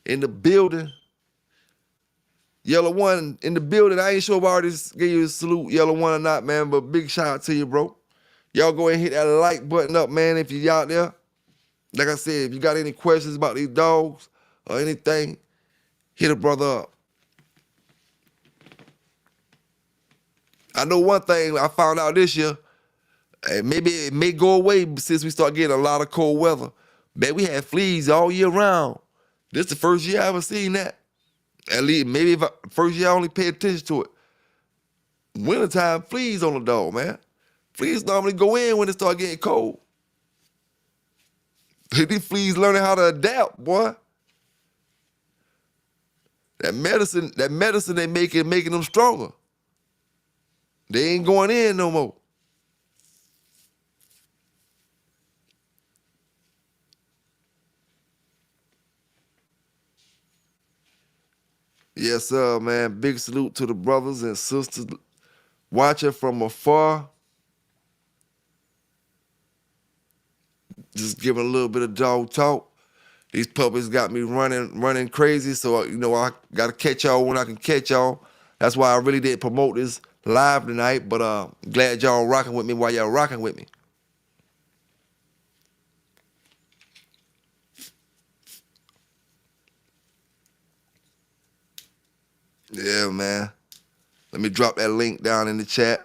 B: in the building. Yellow One in the building. I ain't sure if I already gave you a salute, Yellow One or not, man, but big shout out to you, bro. Y'all go ahead and hit that like button up, man, if you out there. Like I said, if you got any questions about these dogs or anything, hit a brother up. I know one thing I found out this year, and maybe it may go away since we start getting a lot of cold weather. Man, we had fleas all year round. This is the first year I ever seen that. At least, maybe first year I only pay attention to it. Wintertime, fleas on the dog, man. Fleas normally go in when it start getting cold. These fleas learning how to adapt, boy. That medicine they making them stronger. They ain't going in no more. Yes, sir, man. Big salute to the brothers and sisters watching from afar. Just giving a little bit of dog talk. These puppies got me running crazy, so you know I gotta catch y'all when I can catch y'all. That's why I really didn't promote this live tonight, but glad y'all rocking with me while y'all rocking with me. Yeah, man. Let me drop that link down in the chat.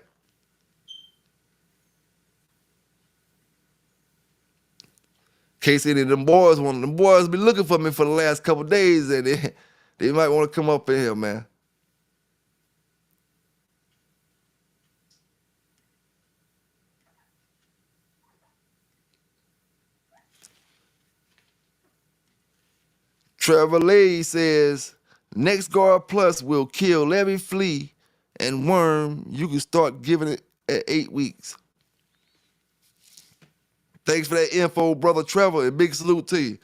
B: In case any of them boys been looking for me for the last couple days, and they might want to come up in here, man. Trevor Lay says, Next Guard Plus will kill every flea and worm. You can start giving it at 8 weeks. Thanks for that info, brother Trevor, and big salute to you.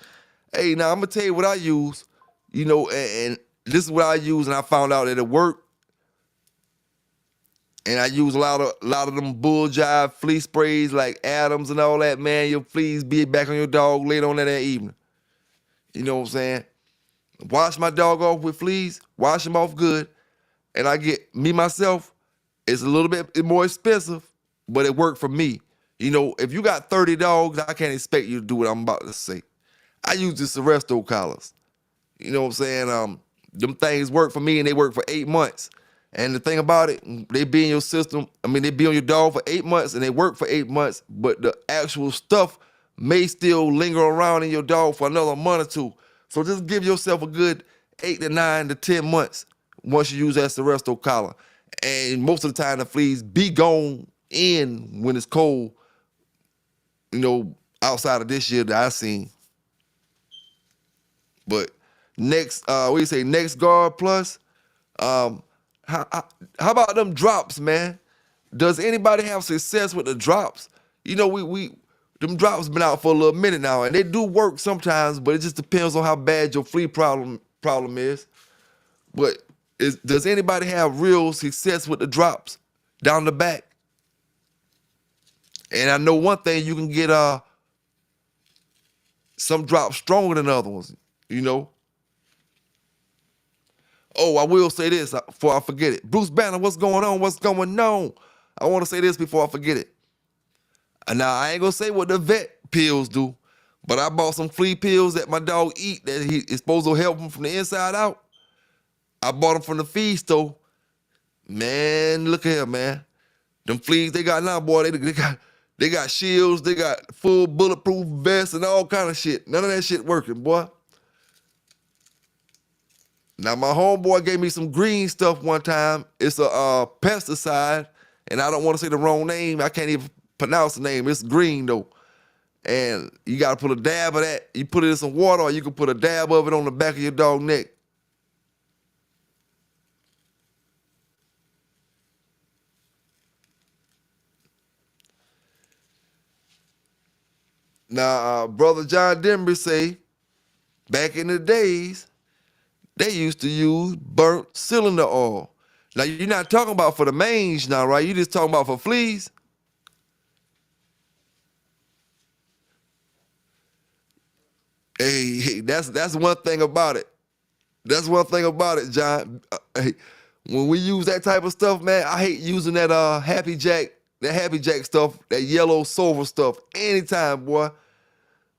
B: Hey, now I'm gonna tell you what I use, you know, and this is what I use, and I found out that it worked. And I use a lot of them bull jive flea sprays like Adams and all that, man. Your fleas be back on your dog later on that evening. You know what I'm saying? Wash my dog off with fleas, wash him off good, and I get, me myself, it's a little bit more expensive, but it worked for me. You know, if you got 30 dogs, I can't expect you to do what I'm about to say. I use the Seresto collars. You know what I'm saying? Them things work for me, and they work for 8 months. And the thing about it, they be in your system. I mean, they be on your dog for 8 months, and they work for 8 months, but the actual stuff may still linger around in your dog for another month or two. So just give yourself a good 8 to 9 to 10 months once you use that Seresto collar. And most of the time, the fleas be gone in when it's cold, you know, outside of this year that I seen. But next, what do you say, Next Guard Plus? How about them drops, man? Does anybody have success with the drops? You know, them drops been out for a little minute now, and they do work sometimes, but it just depends on how bad your flea problem is. But does anybody have real success with the drops down the back? And I know one thing, you can get some drops stronger than other ones, you know. Oh, I will say this before I forget it. Bruce Banner, what's going on? What's going on? I want to say this before I forget it. And now, I ain't going to say what the vet pills do, but I bought some flea pills that my dog eat that he is supposed to help him from the inside out. I bought them from the feed store. Man, look here, man. Them fleas they got now, boy, they got shields, they got full bulletproof vests and all kind of shit. None of that shit working, boy. Now, my homeboy gave me some green stuff one time. It's a pesticide, and I don't want to say the wrong name. I can't even pronounce the name. It's green, though. And you got to put a dab of that. You put it in some water, or you can put a dab of it on the back of your dog's neck. Now, Brother John Denver say, back in the days, they used to use burnt cylinder oil. Now, you're not talking about for the mange now, right? You're just talking about for fleas. Hey, that's one thing about it. That's one thing about it, John. Hey, when we use that type of stuff, man, I hate using that Happy Jack stuff, that yellow sulfur stuff, anytime, boy.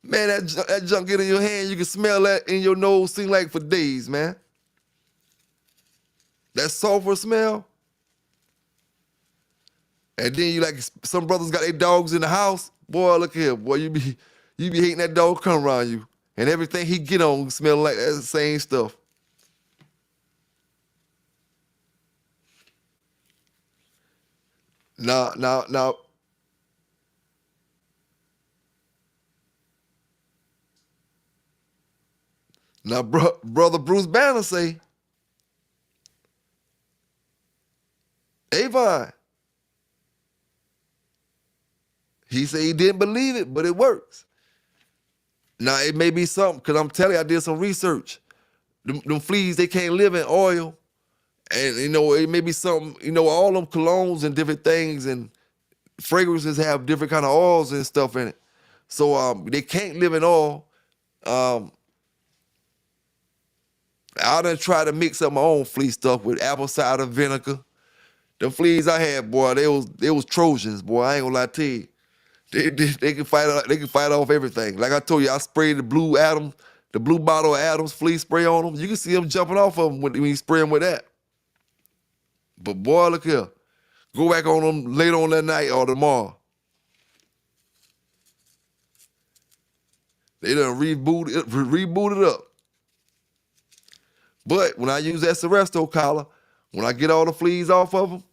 B: Man, that junk get in your hand, you can smell that in your nose, seem like for days, man. That sulfur smell. And then you like, some brothers got their dogs in the house. Boy, look here, boy, you be hating that dog come around you. And everything he get on smell like that same stuff. Now, brother Bruce Banner say, Avon, he said he didn't believe it, but it works. Now, it may be something, because I'm telling you, I did some research. Them fleas, they can't live in oil. And, you know, it may be something, you know, all them colognes and different things and fragrances have different kind of oils and stuff in it. So they can't live in oil. I done tried to mix up my own flea stuff with apple cider vinegar. The fleas I had, boy, they was Trojans, boy. I ain't gonna lie to you. They can fight off everything. Like I told you, I sprayed the blue bottle of Adams flea spray on them. You can see them jumping off of them when you spray them with that. But boy, look here. Go back on them later on that night or tomorrow. They done reboot it up. But when I use that Seresto collar, when I get all the fleas off of them,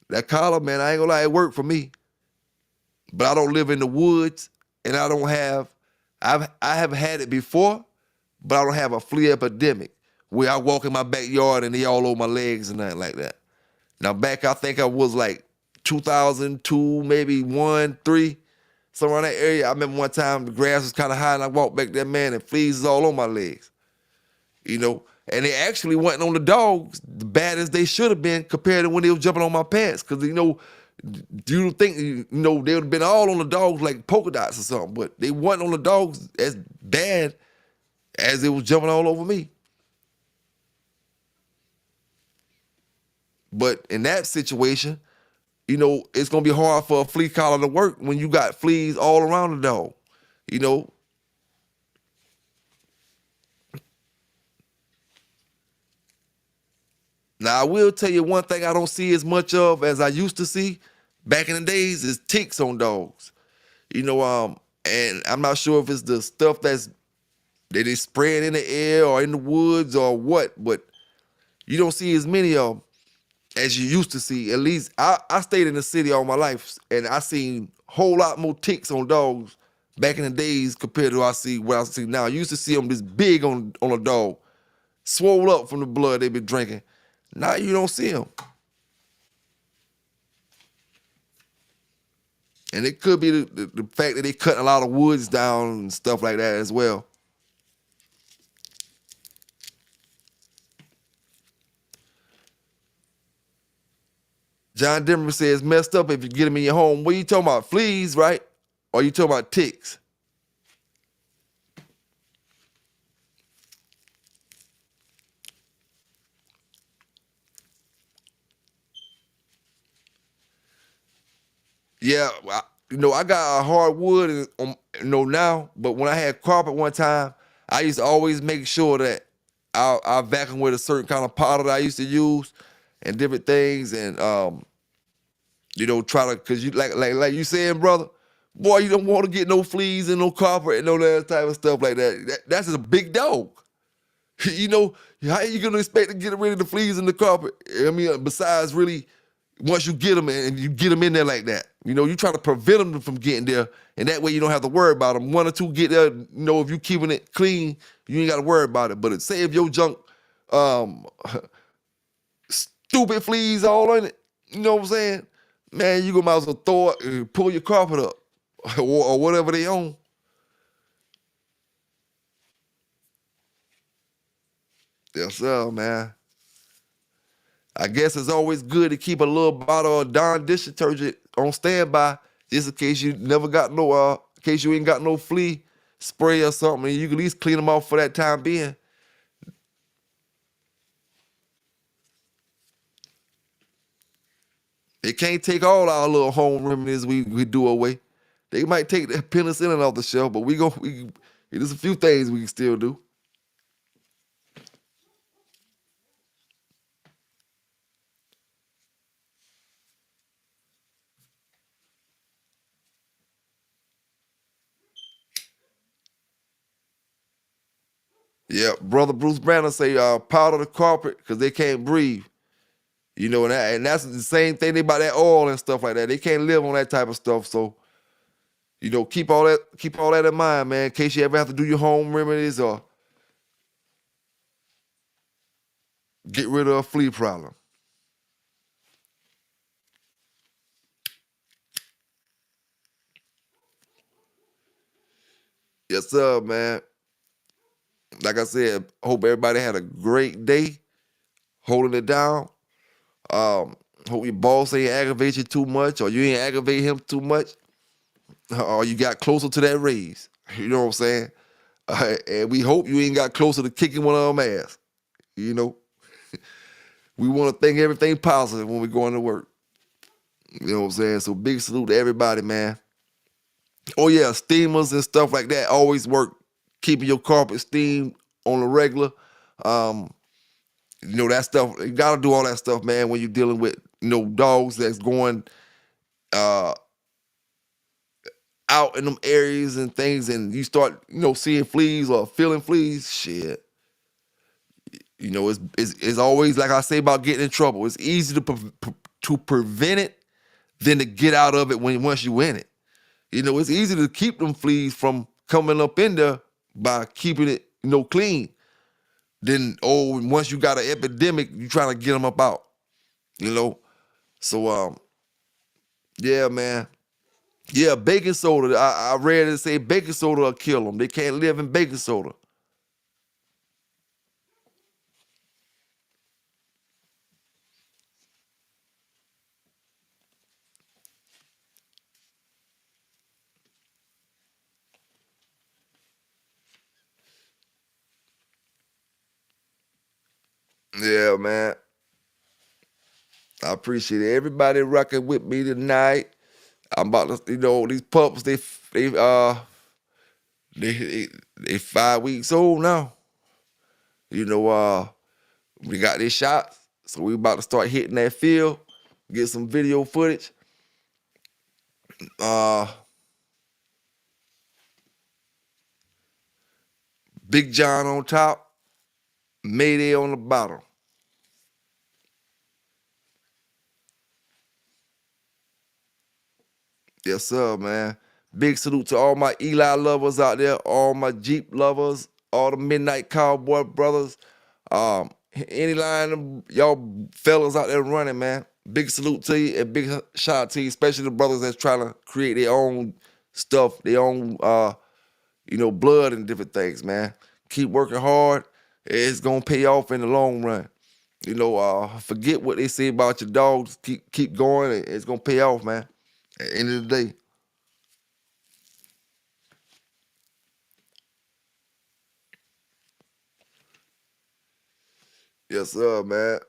B: that collar, man, I ain't gonna lie, it worked for me. But I don't live in the woods, and I have had it before, but I don't have a flea epidemic where I walk in my backyard and they all over my legs and nothing like that. Now back, I think I was like 2002, maybe 1, 3, somewhere in that area. I remember one time the grass was kind of high and I walked back there, man, and fleas is all on my legs. You know, and they actually wasn't on the dogs the bad as they should have been compared to when they was jumping on my pants. Because, you know, you think, you know, they would have been all on the dogs like polka dots or something, but they wasn't on the dogs as bad as they was jumping all over me. But in that situation, you know, it's going to be hard for a flea collar to work when you got fleas all around the dog, you know. Now, I will tell you one thing I don't see as much of as I used to see back in the days is ticks on dogs. You know, and I'm not sure if it's the stuff that they spraying in the air or in the woods or what, but you don't see as many of them as you used to see. At least I stayed in the city all my life, and I seen a whole lot more ticks on dogs back in the days compared to what I see now. I used to see them this big on a dog, swole up from the blood they been drinking. Now you don't see them. And it could be the fact that they cutting a lot of woods down and stuff like that as well. John Denver says messed up if you get them in your home. What are you talking about? Fleas, right? Or you talking about ticks? Yeah, I got a hardwood, now, but when I had carpet one time, I used to always make sure that I vacuum with a certain kind of powder that I used to use and different things, and try to, cause you like you saying, brother, boy, you don't want to get no fleas and no carpet and no that type of stuff like that. That's a big dog. How you gonna expect to get rid of the fleas in the carpet? I mean, besides really, once you get them and you get them in there like that, you try to prevent them from getting there, and that way you don't have to worry about them. One or two get there, if you keeping it clean, you ain't got to worry about it. But say if your junk, stupid fleas all in it, you know what I'm saying? Man, you might as well throw it, pull your carpet up, or whatever they own. Yes, sir, man. I guess it's always good to keep a little bottle of Dawn dish detergent on standby, just in case you never got in case you ain't got no flea spray or something, and you can at least clean them off for that time being. They can't take all our little home remedies we do away. They might take the penicillin off the shelf, but there's a few things we can still do. Yeah, brother Bruce Banner say powder the carpet because they can't breathe. And that's the same thing about that oil and stuff like that. They can't live on that type of stuff. So, keep all that in mind, man, in case you ever have to do your home remedies or get rid of a flea problem. Yes, sir, man. Like I said, hope everybody had a great day holding it down. Hope your boss ain't aggravate you too much, or you ain't aggravate him too much, or you got closer to that raise. You know what I'm saying? And we hope you ain't got closer to kicking one of them ass. We want to think everything positive when we're going to work. You know what I'm saying? So big salute to everybody, man. Oh yeah, steamers and stuff like that always work. Keeping your carpet steamed on the regular. That stuff, you gotta do all that stuff, man, when you're dealing with, dogs that's going out in them areas and things, and you start, seeing fleas or feeling fleas, shit. It's always, like I say about getting in trouble. It's easy to prevent it than to get out of it once you in it. It's easy to keep them fleas from coming up in there by keeping it, clean. Then, once you got an epidemic, you trying to get them up out. So, yeah, man. Yeah, baking soda. I read it say baking soda will kill them. They can't live in baking soda. Yeah, man. I appreciate everybody rocking with me tonight. I'm about to, these pups, they 5 weeks old now. We got these shots, so we about to start hitting that field, get some video footage. Big John on top, Mayday on the bottom. Yes, sir, man. Big salute to all my Eli lovers out there, all my Jeep lovers, all the Midnight Cowboy brothers. Any line of y'all fellas out there running, man. Big salute to you and big shout out to you, especially the brothers that's trying to create their own stuff, their own, blood and different things, man. Keep working hard. It's going to pay off in the long run. Forget what they say about your dogs. Keep going. And it's gonna pay off, man. At the end of the day. Yes, sir, man.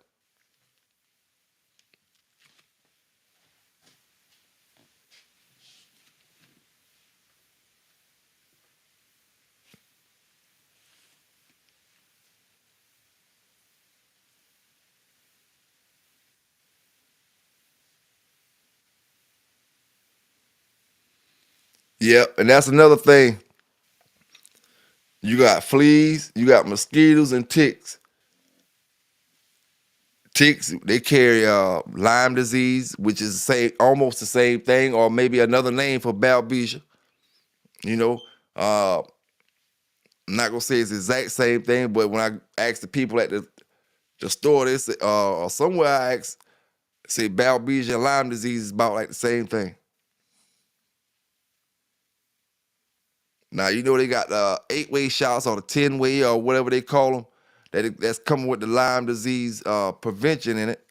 B: Yeah, and that's another thing. You got fleas, you got mosquitoes and ticks. Ticks, they carry Lyme disease, which is almost the same thing, or maybe another name for balbesia. You know, uh, I'm not gonna say it's the exact same thing, but when I ask the people at the store, they say, or somewhere I say balbesia and Lyme disease is about like the same thing. Now they got the 8-way shots or the 10-way or whatever they call them that's coming with the Lyme disease prevention in it.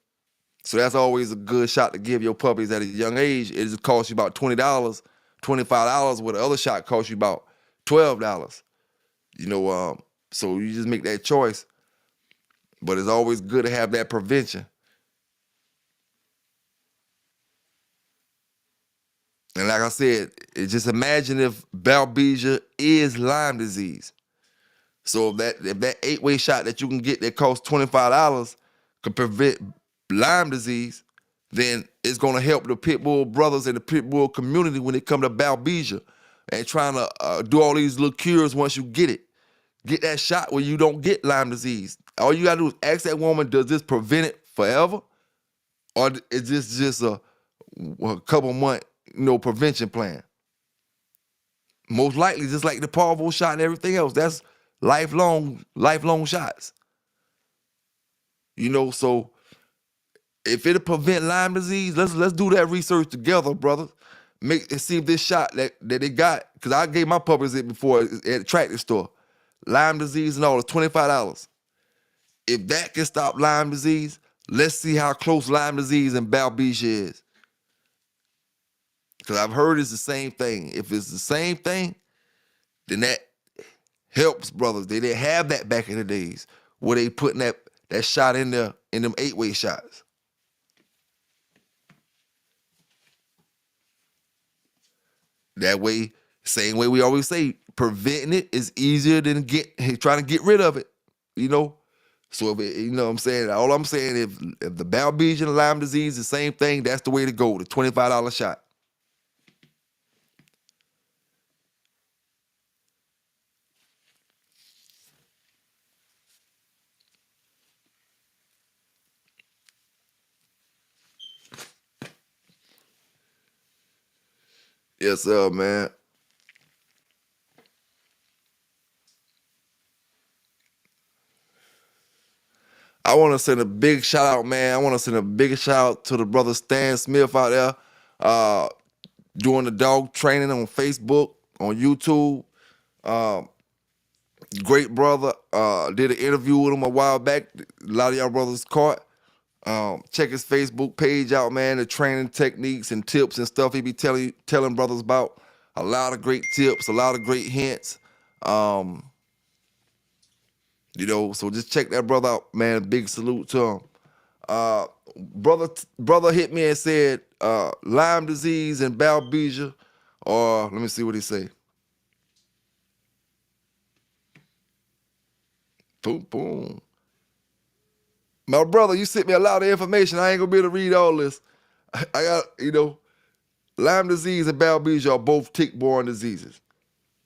B: So that's always a good shot to give your puppies at a young age. It just costs you about $20, $25, where the other shot costs you about $12. So you just make that choice. But it's always good to have that prevention. And like I said, just imagine if balbesia is Lyme disease. So if that 8-way shot that you can get that costs $25 could prevent Lyme disease, then it's gonna help the pit bull brothers and the pit bull community when it come to balbesia and trying to do all these little cures once you get it. Get that shot where you don't get Lyme disease. All you gotta do is ask that woman, does this prevent it forever? Or is this just a couple month, prevention plan? Most likely, just like the parvo shot and everything else, that's lifelong shots. So if it'll prevent Lyme disease, let's do that research together, brothers. See if this shot that they got, because I gave my puppies it before at the tractor store. Lyme disease and all, it's $25. If that can stop Lyme disease, let's see how close Lyme disease and balbesia is. Because I've heard it's the same thing. If it's the same thing, then that helps, brothers. They didn't have that back in the days where they putting that shot in there in them 8-way shots. That way, same way we always say, preventing it is easier than trying to get rid of it. So if it, what I'm saying, all I'm saying, if the balbesia and Lyme disease is the same thing, that's the way to go. The $25 shot. Yes, sir, man. I want to send a big shout out, man. I want to send a big shout out to the brother Stan Smith out there doing the dog training on Facebook, on YouTube. Great brother. Did an interview with him a while back. A lot of y'all brothers caught. Check his Facebook page out, man. The training techniques and tips and stuff he be telling brothers about. A lot of great tips, a lot of great hints. So just check that brother out, man. Big salute to him. Brother hit me and said Lyme disease and balbesia, or let me see what he say. Boom, boom. My brother, you sent me a lot of information. I ain't gonna be able to read all this. I got, Lyme disease and balbesia are both tick-borne diseases.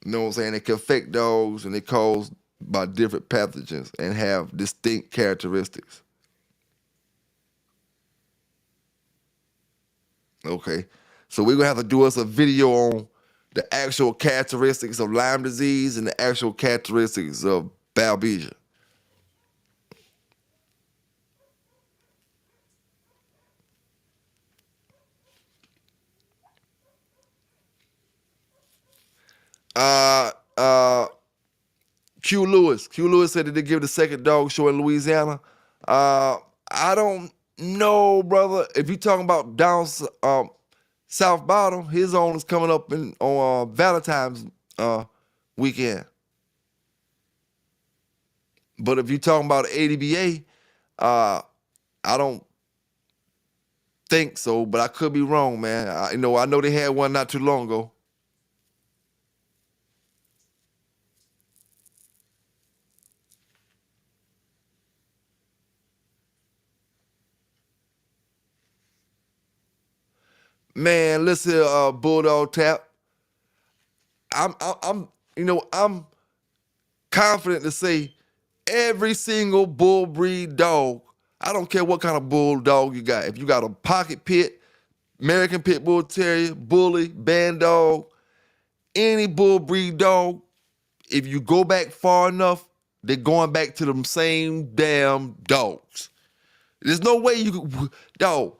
B: You know what I'm saying? They can affect dogs and they're caused by different pathogens and have distinct characteristics. Okay, so we're gonna have to do us a video on the actual characteristics of Lyme disease and the actual characteristics of balbesia. Q Lewis said that they give the second dog show in Louisiana. I don't know, brother. If you talking about down South Bottom, his own is coming up on Valentine's weekend. But if you talking about ADBA, I don't think so, but I could be wrong, man. I know they had one not too long ago. Man, listen, Bulldog Tap. I'm confident to say every single bull breed dog. I don't care what kind of bulldog you got. If you got a pocket pit, American Pit Bull Terrier, bully, band dog, any bull breed dog, if you go back far enough, they're going back to them same damn dogs. There's no way you could, dog.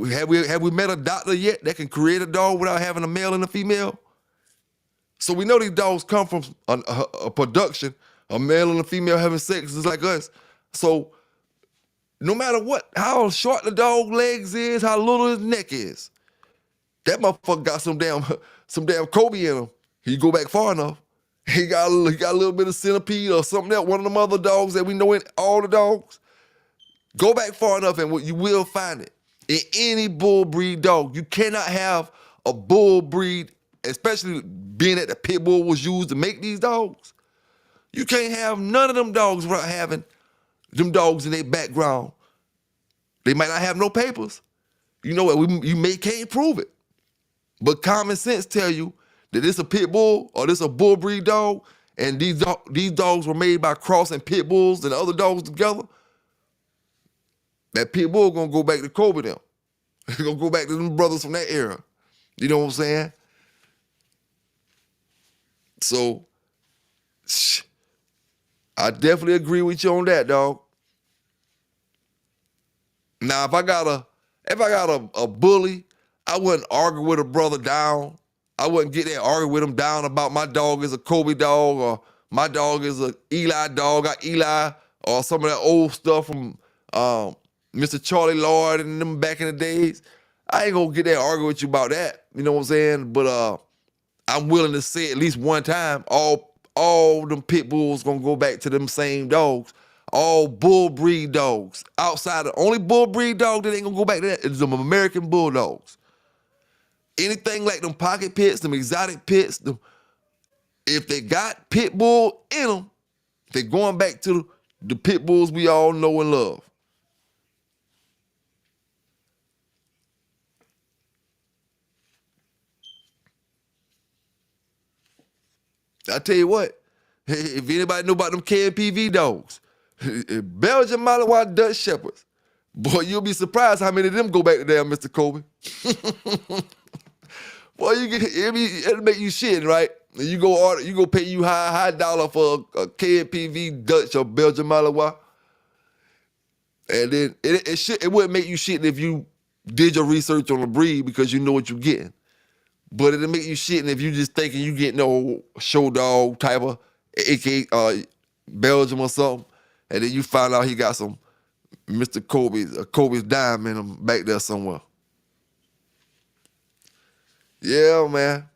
B: Have we met a doctor yet that can create a dog without having a male and a female? So we know these dogs come from a production, a male and a female having sex, just like us. So no matter what, how short the dog legs is, how little his neck is, that motherfucker got some damn Kobe in him. He go back far enough. He got a little bit of centipede or something else. One of them other dogs that we know in all the dogs. Go back far enough and you will find it. In any bull breed dog, you cannot have a bull breed, especially being that the pit bull was used to make these dogs. You can't have none of them dogs without having them dogs in their background. They might not have no papers. You know what? You can't prove it. But common sense tell you that it's a pit bull or this a bull breed dog, and these dogs were made by crossing pit bulls and other dogs together. That pit bull gonna go back to Kobe them. He gonna go back to them brothers from that era. You know what I'm saying? So, I definitely agree with you on that, dog. Now, if I got a bully, I wouldn't argue with a brother down. I wouldn't get there and argue with him down about my dog is a Kobe dog or my dog is a Eli dog. Got Eli or some of that old stuff from Mr. Charlie Lloyd and them back in the days. I ain't gonna get there and argue with you about that. You know what I'm saying? But I'm willing to say at least one time, all them pit bulls gonna go back to them same dogs. All bull breed dogs. Outside, the only bull breed dog that ain't gonna go back to that is them American bulldogs. Anything like them pocket pits, them exotic pits, if they got pit bull in them, they're going back to the pit bulls we all know and love. I tell you what, if anybody know about them KMPV dogs, Belgian Malinois Dutch Shepherds, boy, you'll be surprised how many of them go back to damn Mr. Kobe. Boy, it'll make you shit, right? And you go pay you high dollar for a KMPV Dutch or Belgian Malinois. And then it wouldn't make you shit if you did your research on the breed because you know what you're getting. But it'll make you shitting if you just thinking you get no show dog type of aka Belgium or something, and then you find out he got some Mr. Kobe's dime in him back there somewhere. Yeah, man.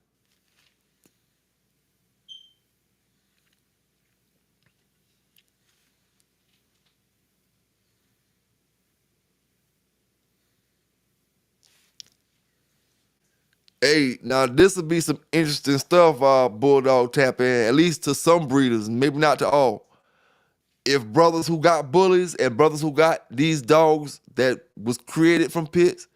B: Hey, now this will be some interesting stuff, Bulldog Tap in, at least to some breeders, maybe not to all. If brothers who got bullies and brothers who got these dogs that was created from pits,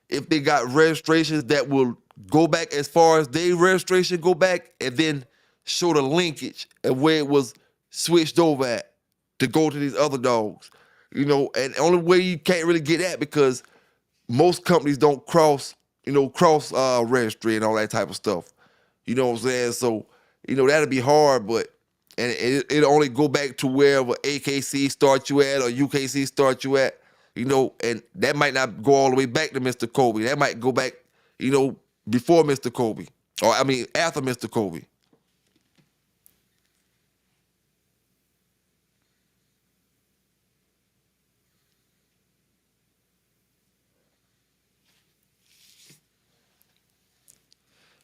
B: if they got registrations that will go back as far as their registration go back and then show the linkage of where it was switched over at to go to these other dogs. You know, and the only way you can't really get that because most companies don't cross registry and all that type of stuff. You know what I'm saying? So, that'll be hard, but it'll only go back to wherever AKC start you at or UKC start you at, and that might not go all the way back to Mr. Kobe. That might go back, before Mr. Kobe. Or, after Mr. Kobe.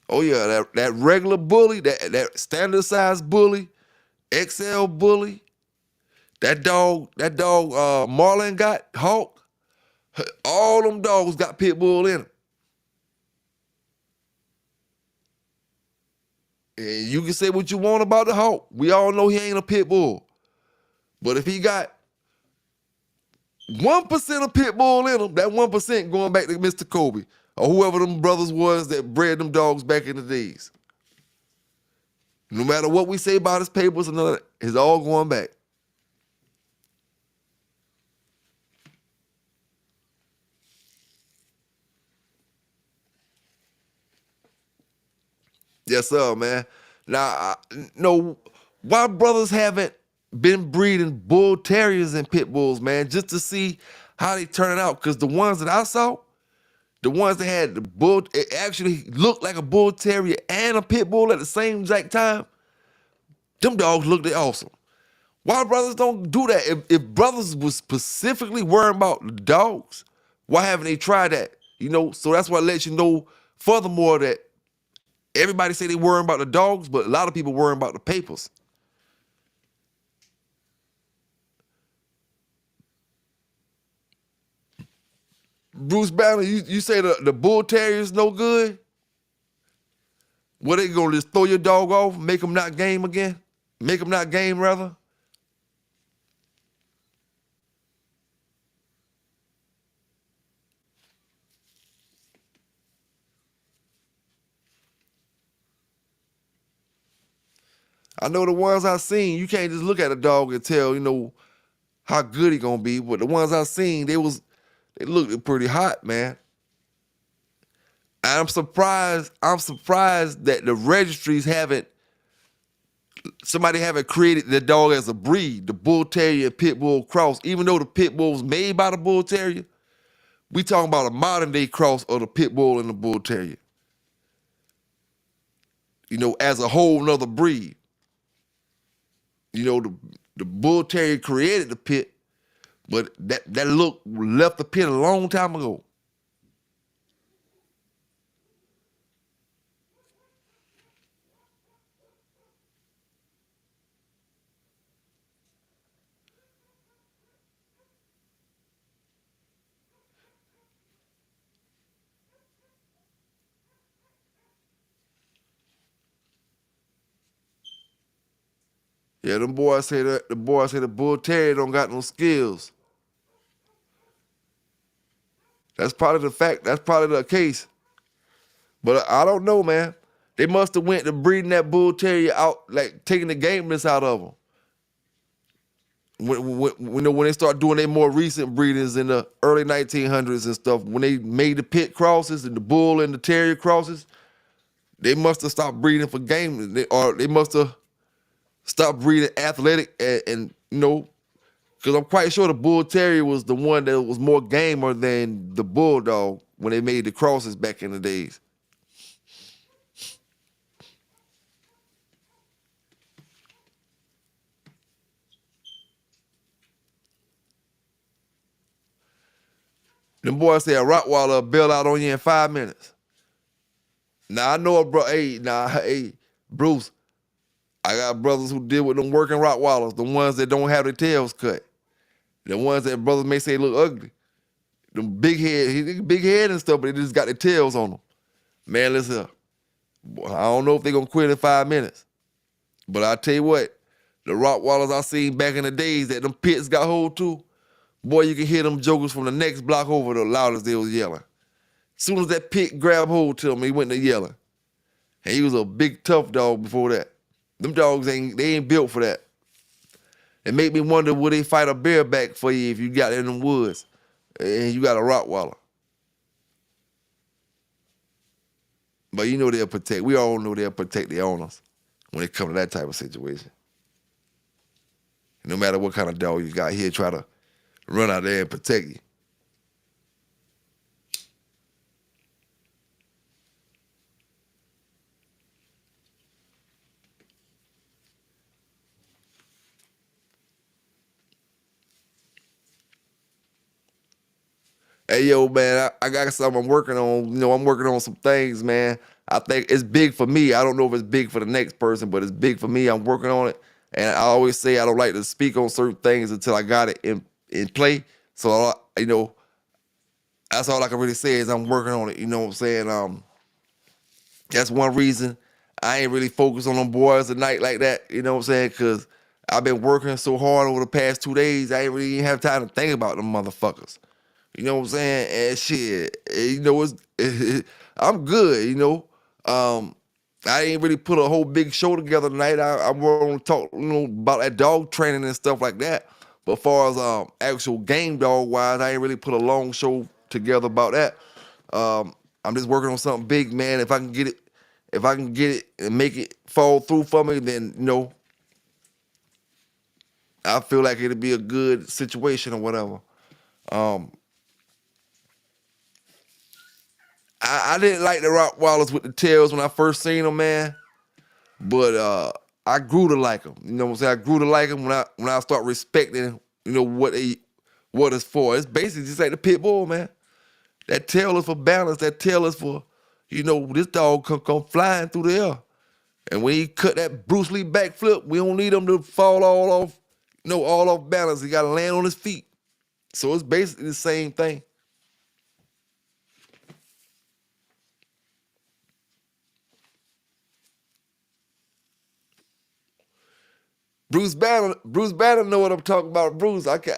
B: Oh yeah, that regular bully, that standard size bully, XL bully, that dog, Marlin got Hawk. All them dogs got pit bull in them. And you can say what you want about the Hawk. We all know he ain't a pit bull. But if he got 1% of pit bull in him, that 1% going back to Mr. Kobe or whoever them brothers was that bred them dogs back in the days. No matter what we say about his papers and none of that, it's all going back. Yes, sir, man. Now, no, why brothers haven't been breeding bull terriers and pit bulls, man, just to see how they turn out. Because the ones that I saw, the ones that had the bull, it actually looked like a bull terrier and a pit bull at the same exact time. Them dogs looked awesome. Why brothers don't do that? If brothers was specifically worrying about the dogs, why haven't they tried that? You know, so that's why it lets you know, furthermore, that everybody say they worrying about the dogs, but a lot of people worrying about the papers. Bruce Banner, you say the bull terrier's no good? What, they gonna just throw your dog off, make him not game again? Make him not game, rather? I know the ones I seen, you can't just look at a dog and tell, you know, how good he gonna be. But the ones I seen, they looked pretty hot, man. I'm surprised that the registries somebody haven't created the dog as a breed, the bull terrier pit bull cross. Even though the pit bull was made by the bull terrier, we talking about a modern day cross of the pit bull and the bull terrier. You know, as a whole nother breed. You know, the bull terrier created the pit, but that look left the pit a long time ago. Yeah, them boys say that the bull terrier don't got no skills. That's probably the fact. That's probably the case. But I don't know, man. They must have went to breeding that bull terrier out, like taking the gameness out of them. When they start doing their more recent breedings in the early 1900s and stuff, when they made the pit crosses and the bull and the terrier crosses, they must have stopped breeding for game, or they must have stopped breeding athletic and you know, because I'm quite sure the bull terrier was the one that was more gamer than the bulldog when they made the crosses back in the days. Them boys say a Rottweiler will bail out on you in 5 minutes. Now I know hey, Bruce, I got brothers who deal with them working Rottweilers, the ones that don't have their tails cut. The ones that brothers may say look ugly. Them big head and stuff, but they just got their tails on them. Man, listen, I don't know if they're gonna quit in 5 minutes. But I tell you what, the Rottweilers I seen back in the days that them pits got hold to, boy, you can hear them jokers from the next block over the loudest they was yelling. As soon as that pit grabbed hold to him, he went to yelling. And he was a big tough dog before that. Them dogs ain't built for that. It make me wonder, would they fight a bear back for you if you got in them woods and you got a Rottweiler? But you know they'll protect. We all know they'll protect their owners when it comes to that type of situation. No matter what kind of dog you got, he'll try to run out there and protect you. Hey, yo, man, I got something I'm working on. You know, I'm working on some things, man. I think it's big for me. I don't know if it's big for the next person, but it's big for me. I'm working on it. And I always say I don't like to speak on certain things until I got it in play. So, that's all I can really say is I'm working on it. You know what I'm saying? That's one reason I ain't really focused on them boys tonight like that. You know what I'm saying? Because I've been working so hard over the past 2 days, I ain't really even have time to think about them motherfuckers. You know what I'm saying? And shit, I'm good, you know. I ain't really put a whole big show together tonight. I want to talk, about that dog training and stuff like that. But as far as actual game dog wise, I ain't really put a long show together about that. I'm just working on something big, man. If I can get it and make it fall through for me, then I feel like it'll be a good situation or whatever. I didn't like the Rottweilers with the tails when I first seen them, man. But I grew to like them. You know what I'm saying? I grew to like them when I start respecting, what it's for. It's basically just like the pit bull, man. That tail is for balance. That tail is for, this dog come flying through the air. And when he cut that Bruce Lee backflip, we don't need him to fall all off, all off balance. He got to land on his feet. So it's basically the same thing. Bruce Banner know what I'm talking about. Bruce, I can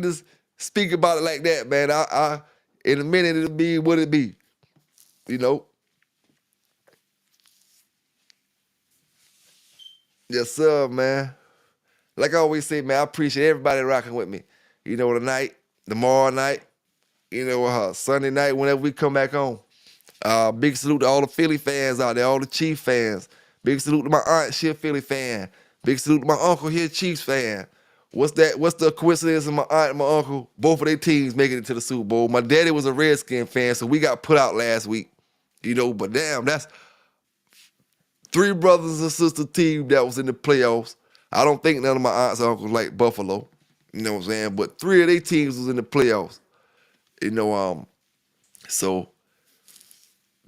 B: just speak about it like that, man. I in a minute it'll be what it be, Yes, sir, man. Like I always say, man, I appreciate everybody rocking with me. Tonight, tomorrow night, Sunday night, whenever we come back on. Big salute to all the Philly fans out there, all the Chief fans. Big salute to my aunt, she a Philly fan. Big salute to my uncle, he a Chiefs fan. What's the coincidence of my aunt and my uncle, both of their teams making it to the Super Bowl? My daddy was a Redskin fan, so we got put out last week. But damn, that's 3 brothers and sister team that was in the playoffs. I don't think none of my aunts and uncles like Buffalo. You know what I'm saying? But 3 of their teams was in the playoffs. So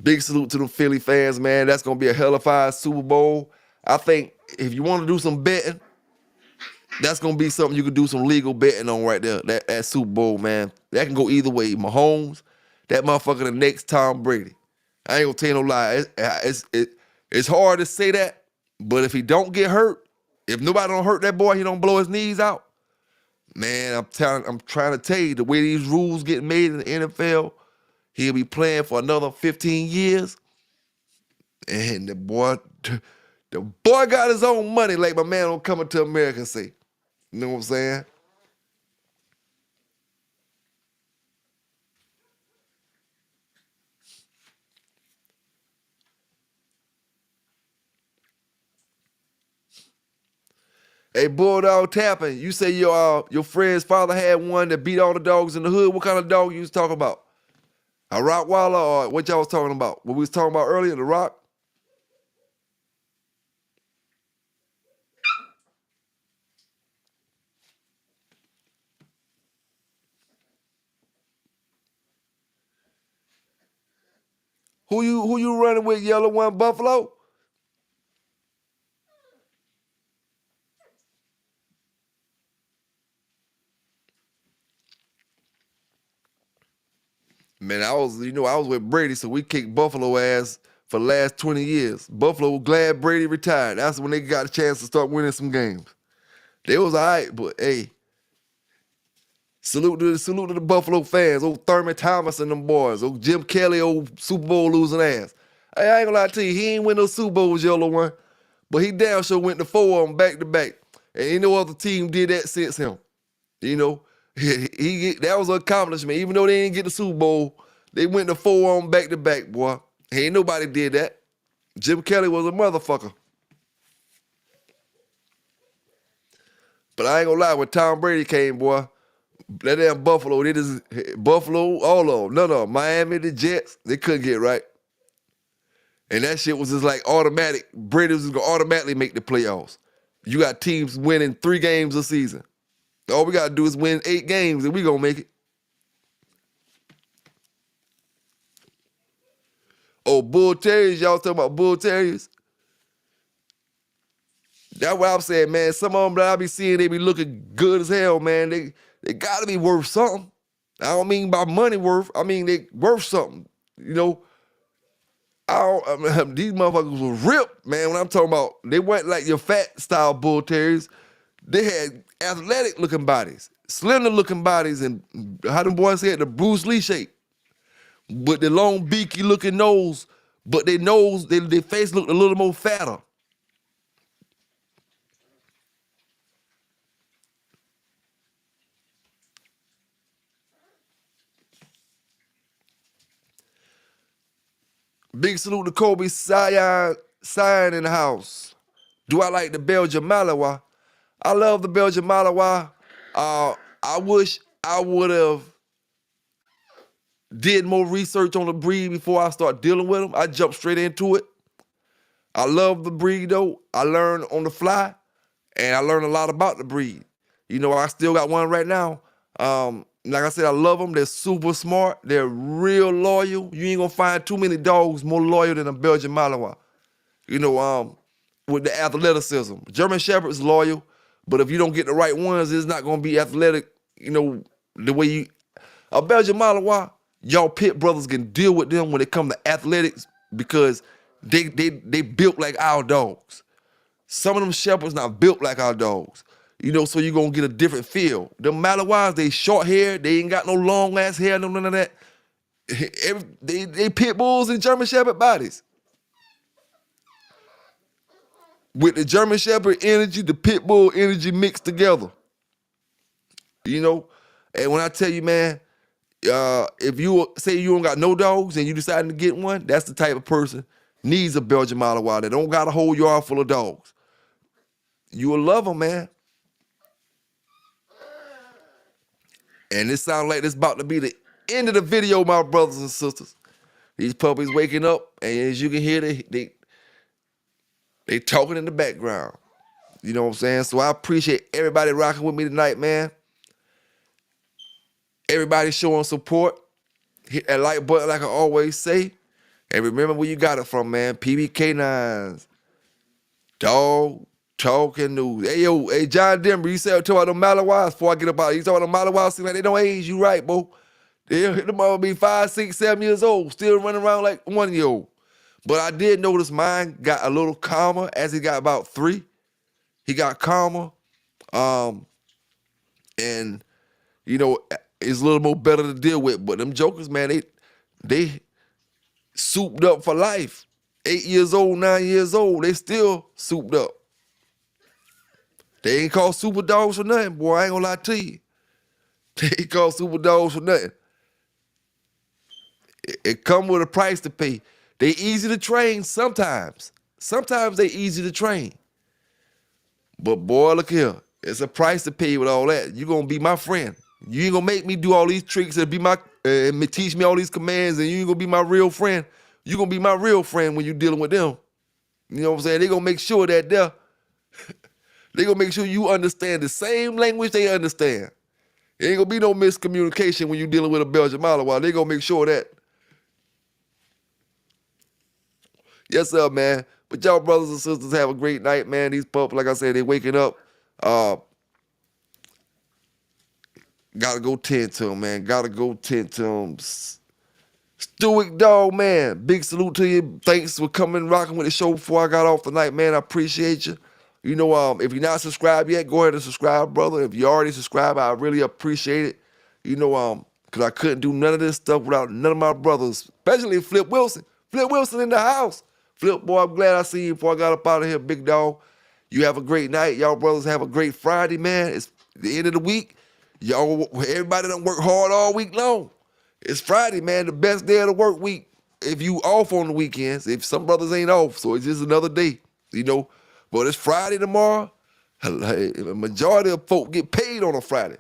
B: big salute to them Philly fans, man. That's gonna be a hell of a Super Bowl. I think if you want to do some betting, that's gonna be something you could do some legal betting on right there. That Super Bowl, man. That can go either way. Mahomes, that motherfucker the next Tom Brady. I ain't gonna tell you no lie. It's hard to say that, but if he don't get hurt, if nobody don't hurt that boy, he don't blow his knees out. Man, I'm trying to tell you, the way these rules get made in the NFL, he'll be playing for another 15 years. And the boy got his own money, like my man on Coming to America say. You know what I'm saying? Hey, Bulldog Tapping, you say your friend's father had one that beat all the dogs in the hood. What kind of dog you was talking about? A Rottweiler or what y'all was talking about? What we was talking about earlier, the Rock? Who you running with, Yellow One Buffalo? Man, I was with Brady, so we kicked Buffalo ass for the last 20 years. Buffalo was glad Brady retired. That's when they got a chance to start winning some games. They was all right, but hey, salute to the Buffalo fans. Old Thurman Thomas and them boys. Old Jim Kelly, old Super Bowl losing ass. Hey, I ain't gonna lie to you, he ain't win no Super Bowls, Yellow One, but he damn sure went to 4 of them back to back. And ain't no other team did that since him. That was an accomplishment. Even though they didn't get the Super Bowl, they went to 4 on back to back, boy. Ain't nobody did that. Jim Kelly was a motherfucker. But I ain't gonna lie, when Tom Brady came, boy, that damn Buffalo, all of them, none of them, Miami, the Jets, they couldn't get right. And that shit was just like automatic. Brady was gonna automatically make the playoffs. You got teams winning 3 games a season. All we gotta do is win 8 games and we gonna make it. Oh, bull terriers, y'all talking about bull terriers? That's what I'm saying, man. Some of them that I be seeing, they be looking good as hell, man. They gotta be worth something. I don't mean by money worth. I mean they worth something. You know, these motherfuckers was ripped, man. When I'm talking about, they weren't like your fat style bull terriers. They had athletic looking bodies, slender looking bodies, and how them boys said, the Bruce Lee shape. With the long beaky looking nose, but their nose, their face looked a little more fatter. Big salute to Kobe Cyan in the house. Do I like the Belgian Malinois? I love the Belgian Malinois. I wish I would have did more research on the breed before I start dealing with them. I jumped straight into it. I love the breed though. I learned on the fly, and I learned a lot about the breed. You know, I still got one right now. Like I said, I love them. They're super smart. They're real loyal. You ain't gonna find too many dogs more loyal than a Belgian Malinois. You know, with the athleticism. German Shepherd is loyal, but if you don't get the right ones, it's not gonna be athletic, you know, the way you... A Belgian Malinois, y'all pit brothers can deal with them when it comes to athletics because they built like our dogs. Some of them shepherds not built like our dogs. You know, so you're going to get a different feel. The Malinois, they short hair. They ain't got no long ass hair, none of that. They pit bulls and German Shepherd bodies. With the German Shepherd energy, the pit bull energy mixed together. You know? And when I tell you, man, if you say you don't got no dogs and you deciding to get one, that's the type of person needs a Belgian Malinois that don't got a whole yard full of dogs. You will love them, man. And it sounds like this about to be the end of the video, my brothers and sisters. These puppies waking up, and as you can hear, they talking in the background. You know what I'm saying? So I appreciate everybody rocking with me tonight, man. Everybody showing support. Hit that like button like I always say. And remember where you got it from, man. PBK9s. Dog Talking News. Hey, John Denver, you said talk about them Malinois before I get up out. You talking about them Malinois, seem like they don't age. You right, bro. Them mother be 5, 6, 7 years old, still running around like 1 year old. But I did notice mine got a little calmer as he got about 3. He got calmer. And, you know, it's a little more better to deal with. But them jokers, man, they souped up for life. 8 years old, 9 years old, they still souped up. They ain't called super dogs for nothing, boy. I ain't gonna lie to you. They ain't called super dogs for nothing. It come with a price to pay. They easy to train sometimes. Sometimes they easy to train. But boy, look here. It's a price to pay with all that. You gonna be my friend. You ain't gonna make me do all these tricks and teach me all these commands, and you ain't gonna be my real friend. You gonna be my real friend when you dealing with them. You know what I'm saying? They gonna make sure that they gonna make sure you understand the same language they understand. There ain't gonna be no miscommunication when you dealing with a Belgian Malinois. They gonna make sure that. Yes, sir, man. But y'all brothers and sisters have a great night, man. These pups, like I said, they waking up. Gotta go tend to them, man. Gotta go tend to them. Stoic Dog, man. Big salute to you. Thanks for coming rocking with the show before I got off tonight, man. I appreciate you. You know, if you're not subscribed yet, go ahead and subscribe, brother. If you already subscribed, I really appreciate it. You know, because I couldn't do none of this stuff without none of my brothers, especially Flip Wilson. Flip Wilson in the house. Flip, boy, I'm glad I see you before I got up out of here, big dog. You have a great night. Y'all brothers have a great Friday, man. It's the end of the week. Y'all, everybody done work hard all week long. It's Friday, man, the best day of the work week. If you off on the weekends, if some brothers ain't off, so it's just another day, you know. But it's Friday tomorrow. A majority of folk get paid on a Friday.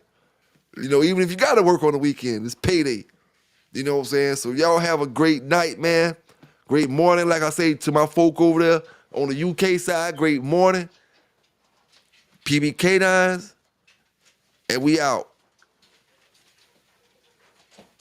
B: You know, even if you got to work on the weekend, it's payday. You know what I'm saying? So y'all have a great night, man. Great morning, like I say to my folk over there on the UK side, great morning. PBK9s, and we out.